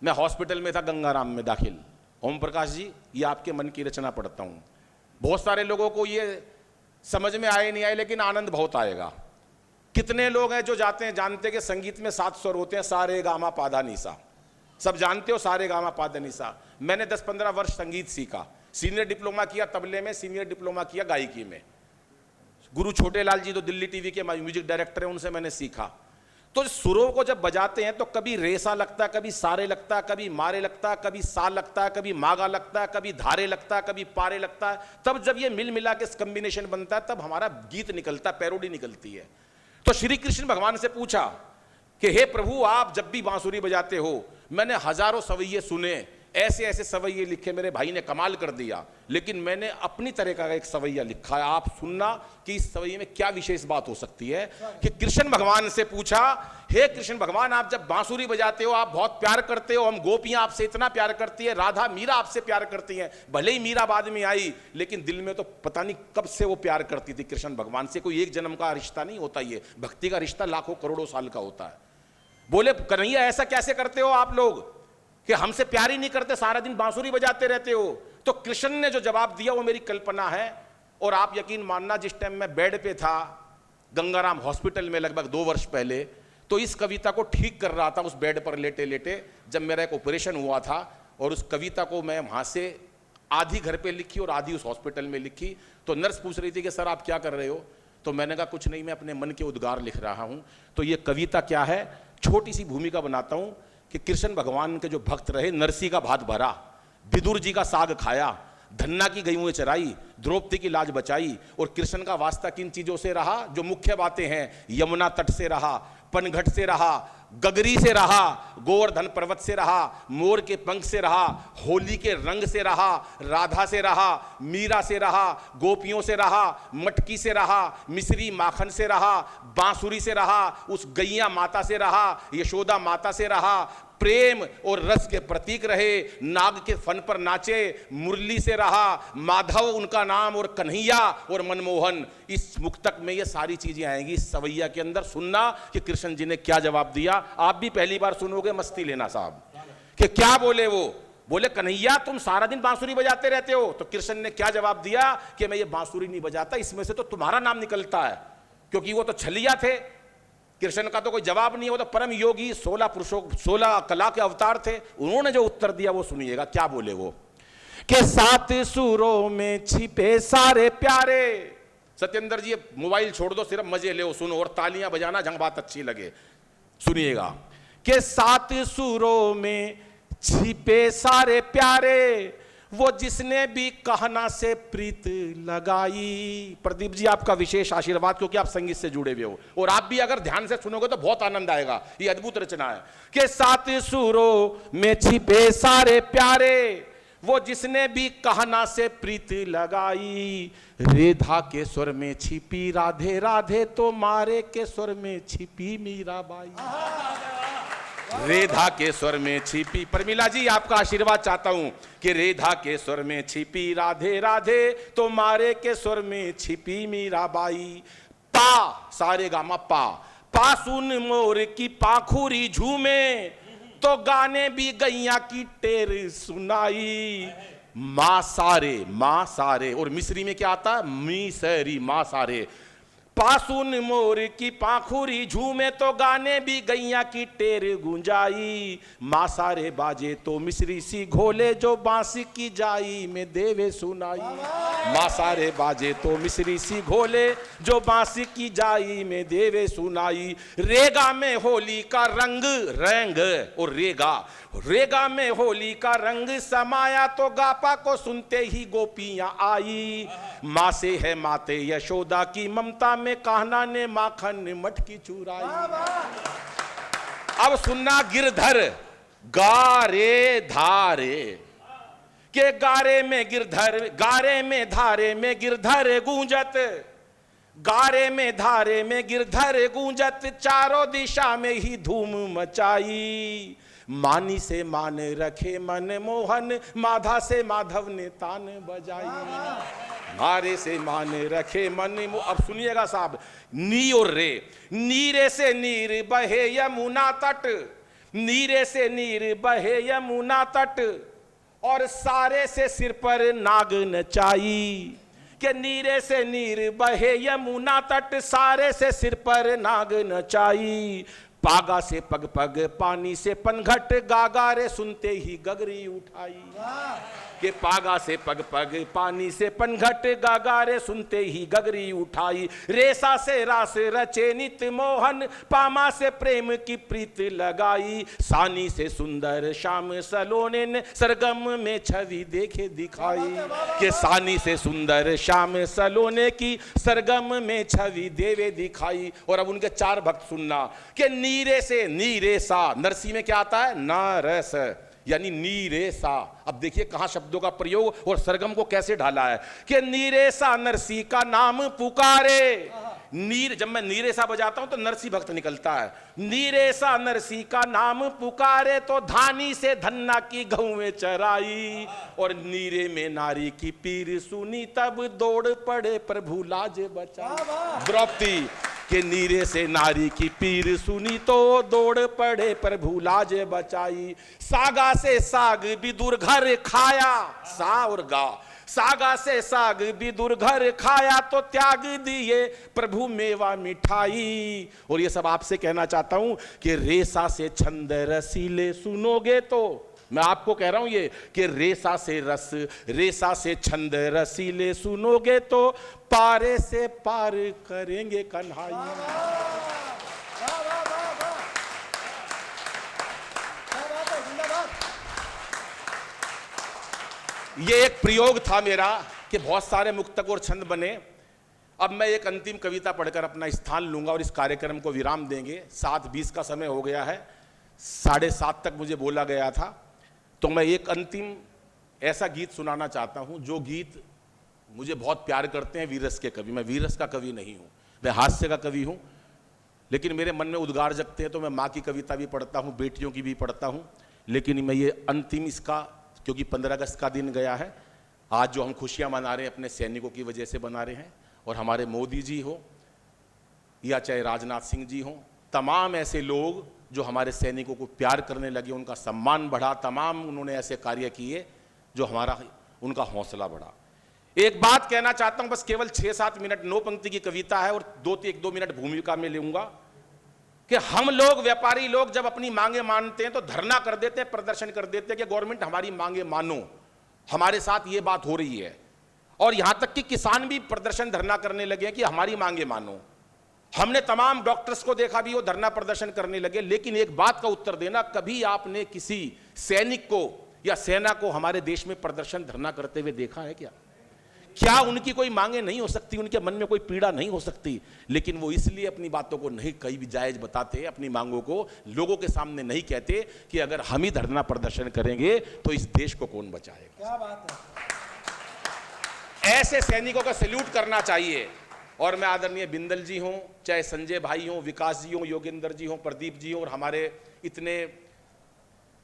मैं हॉस्पिटल में था गंगाराम में दाखिल, ओम प्रकाश जी ये आपके मन की रचना पढ़ता हूं। बहुत सारे लोगों को ये समझ में आए नहीं आए, लेकिन आनंद बहुत आएगा। कितने लोग हैं जो जाते हैं जानते हैं कि संगीत में 7 स्वर होते हैं, सारे गामा पाधा निसा, सब जानते हो सारे गामा पाधा निसा। मैंने 10-15 वर्ष संगीत सीखा, सीनियर डिप्लोमा किया तबले में, सीनियर डिप्लोमा किया गायकी में। गुरु छोटे लाल जी जो दिल्ली टीवी के म्यूजिक डायरेक्टर हैं, उनसे मैंने सीखा। तो सुरों को जब बजाते हैं तो कभी रेसा लगता है, कभी सारे लगता है, कभी मारे लगता है, कभी सा लगता है, कभी मागा लगता है, कभी धारे लगता है, कभी पारे लगता है। तब जब ये मिल मिला के कॉम्बिनेशन बनता है, तब हमारा गीत निकलता है, पैरोडी निकलती है। तो श्री कृष्ण भगवान से पूछा कि हे प्रभु, आप जब भी बांसुरी बजाते हो, मैंने हजारों सवैये सुने, ऐसे ऐसे सवैये लिखे, मेरे भाई ने कमाल कर दिया। लेकिन मैंने अपनी तरह का एक सवैया लिखा है, आप सुनना कि इस सवैये में क्या विशेष बात हो सकती है। कि कृष्ण भगवान से पूछा, हे कृष्ण भगवान, आप जब बांसुरी बजाते हो आप बहुत प्यार करते हो, हम गोपियां आपसे इतना प्यार करती है, राधा मीरा आपसे प्यार करती हैं, भले ही मीरा बाद में आई लेकिन दिल में तो पता नहीं कब से वो प्यार करती थी कृष्ण भगवान से। कोई एक जन्म का रिश्ता नहीं होता, ये भक्ति का रिश्ता लाखों करोड़ों साल का होता है। बोले कन्हैया ऐसा कैसे करते हो आप लोग कि हमसे प्यार ही नहीं करते, सारा दिन बांसुरी बजाते रहते हो। तो कृष्ण ने जो जवाब दिया वो मेरी कल्पना है। और आप यकीन मानना, जिस टाइम मैं बेड पे था गंगाराम हॉस्पिटल में लगभग 2 वर्ष पहले, तो इस कविता को ठीक कर रहा था उस बेड पर लेटे लेटे, जब मेरा एक ऑपरेशन हुआ था। और उस कविता को मैं वहां से आधी घर पे लिखी और आधी उस हॉस्पिटल में लिखी। तो नर्स पूछ रही थी कि सर आप क्या कर रहे हो, तो मैंने कहा कुछ नहीं, मैं अपने मन के उद्गार लिख रहा हूं। तो ये कविता क्या है, छोटी सी भूमिका बनाता हूं कि कृष्ण भगवान के जो भक्त रहे, नरसी का भात भरा, विदुर जी का साग खाया, धन्ना की गईं चराई, द्रौपदी की लाज बचाई। और कृष्ण का वास्ता किन चीजों से रहा, जो मुख्य बातें हैं, यमुना तट से रहा, पनघट से रहा, गगरी से रहा, गोवर्धन पर्वत से रहा, मोर के पंख से रहा, होली के रंग से रहा, राधा से रहा, मीरा से रहा, गोपियों से रहा, मटकी से रहा, मिश्री माखन से रहा, बांसुरी से रहा, उस गैया माता से रहा, यशोदा माता से रहा, प्रेम और रस के प्रतीक रहे, नाग के फन पर नाचे, मुरली से रहा, माधव उनका नाम, और कन्हैया और मनमोहन। इस मुक्तक में ये सारी चीजें आएंगी इस सवैया के अंदर। सुनना कि कृष्ण जी ने क्या जवाब दिया। आप भी पहली बार सुनोगे, मस्ती लेना साहब कि क्या बोले वो। बोले कन्हैया तुम सारा दिन बांसुरी बजाते रहते हो, तो कृष्ण ने क्या जवाब दिया कि मैं ये बांसुरी नहीं बजाता, इसमें से तो तुम्हारा नाम निकलता है, क्योंकि वो तो छलिया थे। कृष्ण का तो कोई जवाब नहीं है, वो तो परम योगी 16 पुरुषों 16 कला के अवतार थे। उन्होंने जो उत्तर दिया वो सुनिएगा क्या बोले वो, कि 7 सुरों में छिपे सारे प्यारे। सत्येंद्र जी मोबाइल छोड़ दो, सिर्फ मजे ले सुनो और तालियां बजाना जहां बात अच्छी लगे। सुनिएगा कि 7 सुरों में छिपे सारे प्यारे, वो जिसने भी कहना से प्रीत लगाई। प्रदीप जी आपका विशेष आशीर्वाद, क्योंकि आप संगीत से जुड़े हुए हो, और आप भी अगर ध्यान से सुनोगे तो बहुत आनंद आएगा। ये अद्भुत रचना है कि 7 सुरों में छिपे सारे प्यारे, वो जिसने भी कहना से प्रीत लगाई। रेधा के स्वर में छिपी राधे राधे, तो मारे के स्वर में छिपी मीराबाई। रेधा के स्वर में छिपी, परमिला जी आपका आशीर्वाद चाहता हूं कि रेधा के स्वर में छिपी राधे राधे, तो मारे के स्वर में छिपी मीराबाई। पा सारे गामा पा, पा सुन मोर की पाखुरी झूमे, तो गाने भी गैया की टेर सुनाई। माँ सारे, और मिस्री में क्या आता है, मी सरी माँ सारे। पासुन मोर की पाखुरी झूमे, तो गाने भी गैया की टेर गुंजाई। माँ सारे बाजे तो मिश्री सी घोले, जो बांसी की जाई में देवे सुनाई। माँ सारे बाजे तो मिश्री सी घोले, जो बांसी की जाई में देवे सुनाई। रेगा में होली का रंग और रेगा में होली का रंग समाया, तो गापा को सुनते ही गोपियां आई। माँ से है माते यशोदा की ममता में, कान्हा ने माखन मटकी चुराई। अब सुनना गिरधर गारे धारे, के गारे में गिरधर, गारे में धारे में गिरधर गूंजत, गारे में धारे में गिरधर गूंजत, चारों दिशा में ही धूम मचाई। मानी से मान रखे मन मोहन, माधा से माधव ने तान बजाई। मारे से मान रखे मन अब सुनिएगा साहब, नी और रे, नीरे से नीर बहे यमुना तट, नीरे से नीर बहे यमुना तट, और सारे से सिर पर नाग नचाई। के नीरे से नीर बहे यमुना तट, सारे से सिर पर नाग नचाई। पागा से पग पग पानी से पनघट, गागारे सुनते ही गगरी उठाई। के पागा से पग पग पानी से पनघट, गागारे सुनते ही गगरी उठाई। रेसा से रास रचे नित मोहन, पामा से प्रेम की प्रीत लगाई। सानी से सुंदर श्याम सलोने ने, सरगम में छवि देखे दिखाई। के सानी से सुंदर श्याम सलोने की, सरगम में छवि देवे दिखाई। और अब उनके 4 भक्त सुनना, कि नीरे से नीरे सा, नरसी में क्या आता है, नारस, यानी नीरे सा। अब देखिए कहां शब्दों का प्रयोग और सरगम को कैसे ढाला है कि नीरे सा नरसी का नाम पुकारे। नीर, जब मैं नीरे सा बजाता हूं तो नरसी भक्त निकलता है। नीरे सा नरसी का नाम पुकारे तो धानी से धन्ना की गहुएं चराई। और नीरे में नारी की पीर सुनी तब दौड़ पड़े प्रभु लाज बचा। द्रौपदी के नीरे से नारी की पीर सुनी तो दौड़ पड़े प्रभु लाज बचाई। सागा से साग विदुर घर खाया, सा और गा, सागा से साग विदुर घर खाया तो त्याग दिए प्रभु मेवा मिठाई। और ये सब आपसे कहना चाहता हूं कि रेसा से छंद रसीले सुनोगे तो, मैं आपको कह रहा हूं ये कि रेसा से रस, रेसा से छंद रसीले सुनोगे तो पारे से पार करेंगे कन्हैया। ये एक प्रयोग था मेरा कि बहुत सारे मुक्तक और छंद बने। अब मैं एक अंतिम कविता पढ़कर अपना स्थान लूंगा और इस कार्यक्रम को विराम देंगे। 7:20 का समय हो गया है, 7:30 तक मुझे बोला गया था। तो मैं एक अंतिम ऐसा गीत सुनाना चाहता हूं जो गीत मुझे बहुत प्यार करते हैं वीरस के कवि। मैं वीरस का कवि नहीं हूं, मैं हास्य का कवि हूं, लेकिन मेरे मन में उद्गार जगते हैं तो मैं माँ की कविता भी पढ़ता हूं, बेटियों की भी पढ़ता हूं। लेकिन मैं ये अंतिम इसका, क्योंकि 15 अगस्त का दिन गया है, आज जो हम खुशियां मना रहे हैं अपने सैनिकों की वजह से मना रहे हैं, और हमारे मोदी जी हो या चाहे राजनाथ सिंह जी हो, तमाम ऐसे लोग जो हमारे सैनिकों को प्यार करने लगे, उनका सम्मान बढ़ा, तमाम उन्होंने ऐसे कार्य किए जो हमारा उनका हौसला बढ़ा। एक बात कहना चाहता हूं, बस केवल 6-7 मिनट, 9 पंक्ति की कविता है और 2-1-2 मिनट भूमिका में लूंगा कि हम लोग, व्यापारी लोग, जब अपनी मांगे मानते हैं तो धरना कर देते हैं, प्रदर्शन कर देते हैं कि गवर्नमेंट हमारी मांगे मानो। हमारे साथ ये बात हो रही है और यहां तक कि किसान भी प्रदर्शन धरना करने लगे हैं कि हमारी मांगे मानो। हमने तमाम डॉक्टर्स को देखा भी वो धरना प्रदर्शन करने लगे। लेकिन एक बात का उत्तर देना, कभी आपने किसी सैनिक को या सेना को हमारे देश में प्रदर्शन धरना करते हुए देखा है क्या? क्या उनकी कोई मांगे नहीं हो सकती, उनके मन में कोई पीड़ा नहीं हो सकती? लेकिन वो इसलिए अपनी बातों को नहीं कहीं भी जायज बताते, अपनी मांगों को लोगों के सामने नहीं कहते कि अगर हम ही धरना प्रदर्शन करेंगे तो इस देश को कौन बचाएगा। क्या बात है। ऐसे सैनिकों का सैल्यूट करना चाहिए। और मैं आदरणीय बिंदल जी हों, चाहे संजय भाई हों, विकास जी हों, योगेंद्र जी हों, प्रदीप जी हों, और हमारे इतने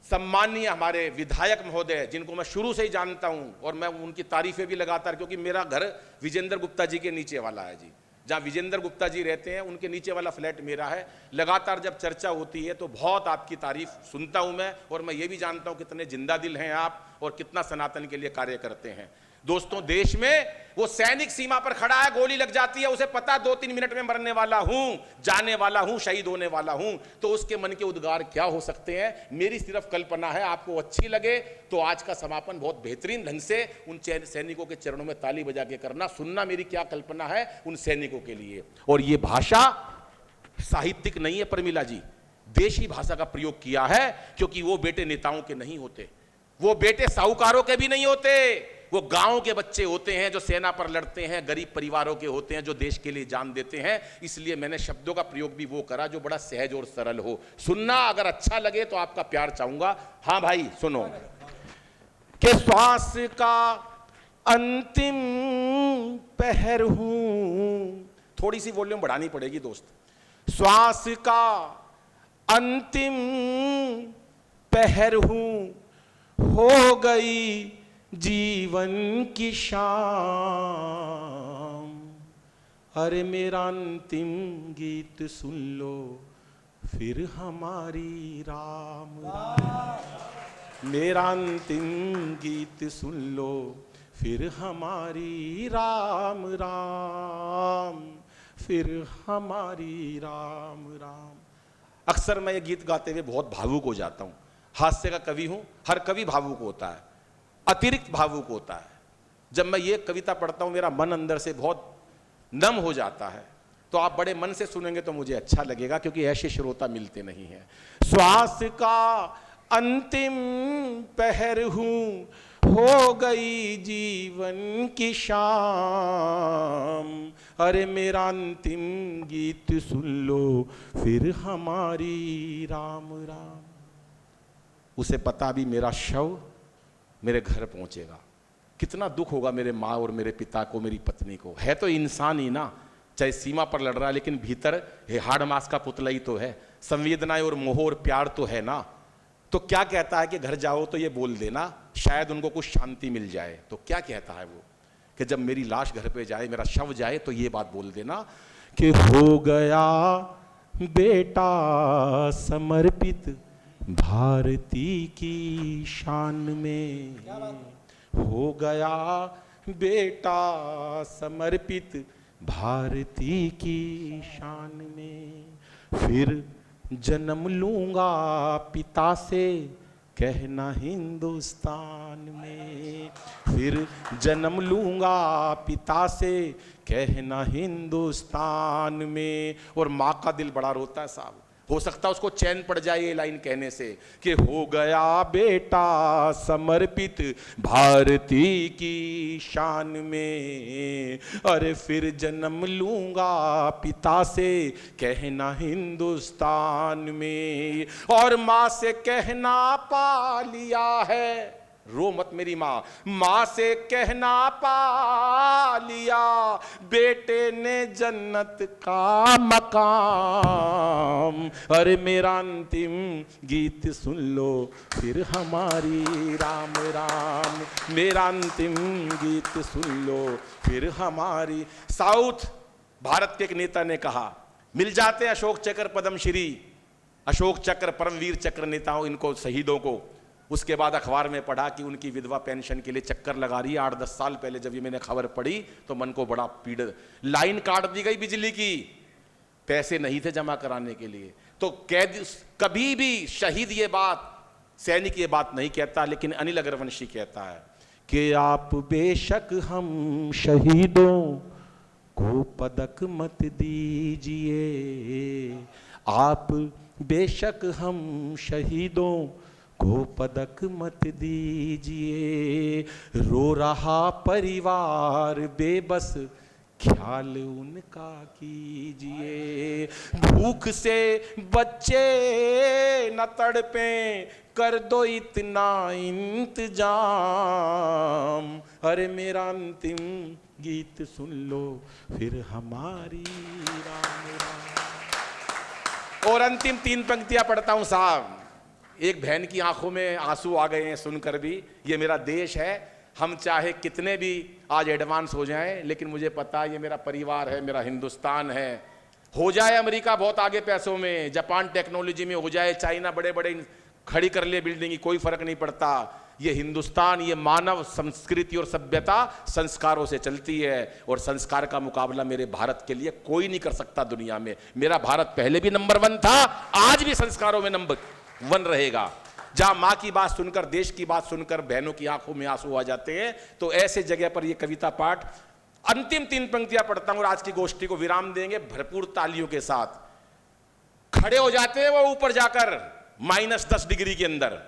सम्मानीय हमारे विधायक महोदय जिनको मैं शुरू से ही जानता हूं, और मैं उनकी तारीफें भी लगातार, क्योंकि मेरा घर विजेंद्र गुप्ता जी के नीचे वाला है जी, जहां विजेंद्र गुप्ता जी रहते हैं उनके नीचे वाला फ्लैट मेरा है। लगातार जब चर्चा होती है तो बहुत आपकी तारीफ सुनता हूं मैं, और मैं ये भी जानता हूं कितने जिंदा दिल हैं आप और कितना सनातन के लिए कार्य करते हैं। दोस्तों, देश में वो सैनिक सीमा पर खड़ा है, गोली लग जाती है, उसे पता 2-3 मिनट में मरने वाला हूं, जाने वाला हूं, शहीद होने वाला हूं, तो उसके मन के उद्गार क्या हो सकते हैं? मेरी सिर्फ कल्पना है, आपको अच्छी लगे तो आज का समापन बहुत बेहतरीन ढंग से उन सैनिकों के चरणों में ताली बजा के करना, सुनना मेरी क्या कल्पना है उन सैनिकों के लिए। और ये भाषा साहित्यिक नहीं है प्रमिला जी, देशी भाषा का प्रयोग किया है, क्योंकि वो बेटे नेताओं के नहीं होते, वो बेटे साहूकारों के भी नहीं होते, वो गांव के बच्चे होते हैं जो सेना पर लड़ते हैं, गरीब परिवारों के होते हैं जो देश के लिए जान देते हैं। इसलिए मैंने शब्दों का प्रयोग भी वो करा जो बड़ा सहज और सरल हो। सुनना अगर अच्छा लगे तो आपका प्यार चाहूंगा। हाँ भाई सुनो कि श्वास का अंतिम पहर हूं, थोड़ी सी वॉल्यूम बढ़ानी पड़ेगी दोस्त। श्वास का अंतिम पहर हूं, हो गई जीवन की शाम, अरे मेरा अंतिम गीत सुन लो फिर हमारी राम राम। मेरा अंतिम गीत सुन लो फिर हमारी राम राम, फिर हमारी राम राम। अक्सर मैं ये गीत गाते हुए बहुत भावुक हो जाता हूं। हास्य का कवि हूं, हर कवि भावुक होता है, अतिरिक्त भावुक होता है। जब मैं ये कविता पढ़ता हूं मेरा मन अंदर से बहुत नम हो जाता है। तो आप बड़े मन से सुनेंगे तो मुझे अच्छा लगेगा, क्योंकि ऐसे श्रोता मिलते नहीं हैं। श्वास का अंतिम पहर हूं, हो गई जीवन की शाम, अरे मेरा अंतिम गीत सुन लो फिर हमारी राम राम। उसे पता भी मेरा शव मेरे घर पहुंचेगा। कितना दुख होगा मेरे माँ और मेरे पिता को, मेरी पत्नी को। है तो इंसान ही ना, चाहे सीमा पर लड़ रहा है, लेकिन भीतर हाड़ मांस का पुतला ही तो है। संवेदनाएं और मोह और प्यार तो है ना। तो क्या कहता है कि घर जाओ तो ये बोल देना, शायद उनको कुछ शांति मिल जाए। तो क्या कहता है वो कि जब मेरी लाश घर पे जाए, मेरा शव जाए, तो ये बात बोल देना कि हो गया बेटा समर्पित भारती की शान में, हो गया बेटा समर्पित भारती की शान में। फिर जन्म लूंगा पिता से कहना हिंदुस्तान में, फिर जन्म लूंगा पिता से कहना हिंदुस्तान में। और माँ का दिल बड़ा रोता है साहब। हो सकता है उसको चैन पड़ जाए ये लाइन कहने से कि हो गया बेटा समर्पित भारती की शान में, अरे फिर जन्म लूंगा पिता से कहना हिंदुस्तान में। और माँ से कहना पा लिया है, रो मत मेरी माँ, माँ से कहना पा लिया बेटे ने जन्नत का मकाम। अरे मेरा अंतिम गीत सुन लो फिर हमारी राम राम, मेरा अंतिम गीत सुन लो फिर हमारी। साउथ भारत के एक नेता ने कहा, मिल जाते हैं अशोक चक्र पद्मश्री, अशोक चक्र परमवीर चक्र नेताओं, इनको शहीदों को। उसके बाद अखबार में पढ़ा कि उनकी विधवा पेंशन के लिए चक्कर लगा रही है। 8-10 साल पहले जब ये मैंने खबर पढ़ी तो मन को बड़ा पीड़, लाइन काट दी गई बिजली की, पैसे नहीं थे जमा कराने के लिए। तो कैद कभी भी शहीद ये बात, सैनिक ये बात नहीं कहता, लेकिन अनिल अग्रवंशी कहता है कि आप बेशक हम शहीदों को पदक मत दीजिए, आप बेशक हम शहीदों को पदक मत दीजिए। रो रहा परिवार बेबस ख्याल उनका कीजिए, भूख से बच्चे न तड़पे कर दो इतना इंतजाम। अरे मेरा अंतिम गीत सुन लो फिर हमारी राम राम। और अंतिम 3 पंक्तियां पढ़ता हूं साहब। एक बहन की आंखों में आंसू आ गए हैं सुनकर भी। ये मेरा देश है, हम चाहे कितने भी आज एडवांस हो जाएं, लेकिन मुझे पता है ये मेरा परिवार है, मेरा हिंदुस्तान है। हो जाए अमेरिका बहुत आगे पैसों में, जापान टेक्नोलॉजी में हो जाए, चाइना बड़े बड़े खड़ी कर ले बिल्डिंग की, कोई फर्क नहीं पड़ता। ये हिंदुस्तान, ये मानव संस्कृति और सभ्यता संस्कारों से चलती है, और संस्कार का मुकाबला मेरे भारत के लिए कोई नहीं कर सकता दुनिया में। मेरा भारत पहले भी नंबर 1 था, आज भी संस्कारों में नंबर 1 रहेगा। जहां मां की बात सुनकर, देश की बात सुनकर बहनों की आंखों में आंसू आ जाते हैं, तो ऐसे जगह पर यह कविता पाठ, अंतिम 3 पंक्तियां पढ़ता हूं और आज की गोष्ठी को विराम देंगे भरपूर तालियों के साथ। खड़े हो जाते हैं वो ऊपर जाकर -10 डिग्री के अंदर,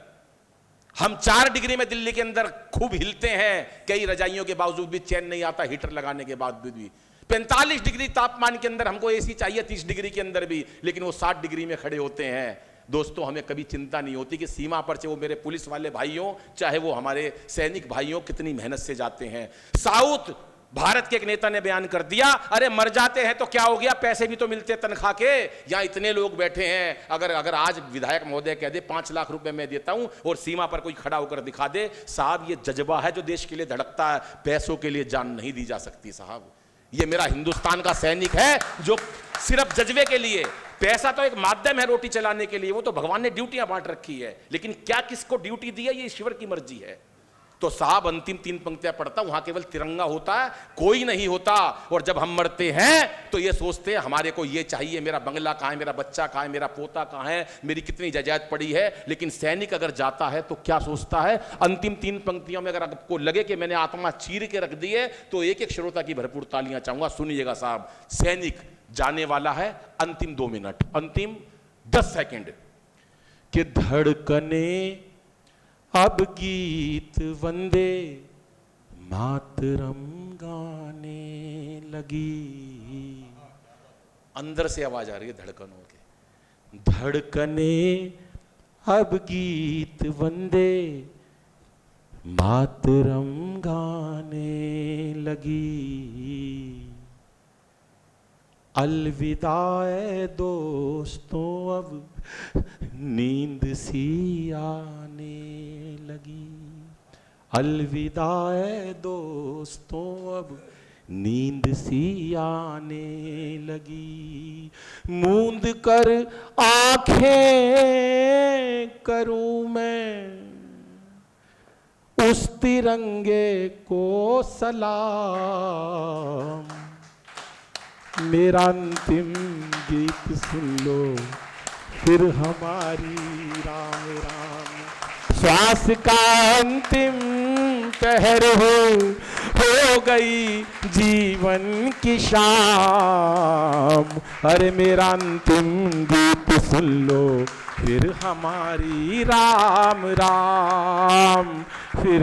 हम 4 डिग्री में दिल्ली के अंदर खूब हिलते हैं, कई रजाइयों के बावजूद भी चैन नहीं आता, हीटर लगाने के बावजूद भी। 45 डिग्री तापमान के अंदर हमको एसी चाहिए, 30 डिग्री के अंदर भी, लेकिन वो 60 डिग्री में खड़े होते हैं। दोस्तों, हमें कभी चिंता नहीं होती कि सीमा पर, चाहे वो मेरे पुलिस वाले भाइयों, चाहे वो हमारे सैनिक भाइयों, कितनी मेहनत से जाते हैं। साउथ भारत के एक नेता ने बयान कर दिया, अरे मर जाते हैं तो क्या हो गया, पैसे भी तो मिलते तनख्वाह के, यहाँ इतने लोग बैठे हैं। अगर आज विधायक महोदय कह दे 5 लाख रुपए मैं देता हूं और सीमा पर कोई खड़ा होकर दिखा दे, साहब ये जज्बा है जो देश के लिए धड़कता है, पैसों के लिए जान नहीं दी जा सकती साहब। ये मेरा हिंदुस्तान का सैनिक है जो सिर्फ जज्बे के लिए, पैसा तो एक माध्यम है रोटी चलाने के लिए, वो तो भगवान ने ड्यूटियां बांट रखी है, लेकिन क्या किसको ड्यूटी दी है ये ईश्वर की मर्जी है। तो साहब अंतिम 3 पंक्तियां पढ़ता हूं, वहां केवल तिरंगा होता है, कोई नहीं होता। और जब हम मरते हैं तो ये सोचते हैं हमारे को ये चाहिए, मेरा बंगला कहां है, मेरा बच्चा कहां है, मेरा पोता कहां है, मेरी कितनी जायदाद पड़ी है। लेकिन सैनिक अगर जाता है तो क्या सोचता है, अंतिम 3 पंक्तियों में अगर आपको लगे कि मैंने आत्मा चीर के रख दी है, तो एक एक श्रोता की भरपूर तालियां चाहूंगा, सुनिएगा साहब। सैनिक जाने वाला है, अंतिम 2 मिनट, अंतिम 10 सेकेंड कि धड़कने अब गीत वंदे मातरम गाने लगी। अंदर से आवाज आ रही है धड़कनों के, धड़कने अब गीत वंदे मातरम गाने लगी। अलविदा ए दोस्तों अब नींद सी आने लगी। अलविदा ए दोस्तों अब नींद सी आने लगी। मूंद कर आंखें करूं मैं उस तिरंगे को सलाम। मेरा अंतिम गीत सुन लो फिर हमारी राम राम। श्वास का अंतिम पहर हो गई जीवन की शाम। अरे मेरा अंतिम गीत सुन लो फिर हमारी राम राम। फिर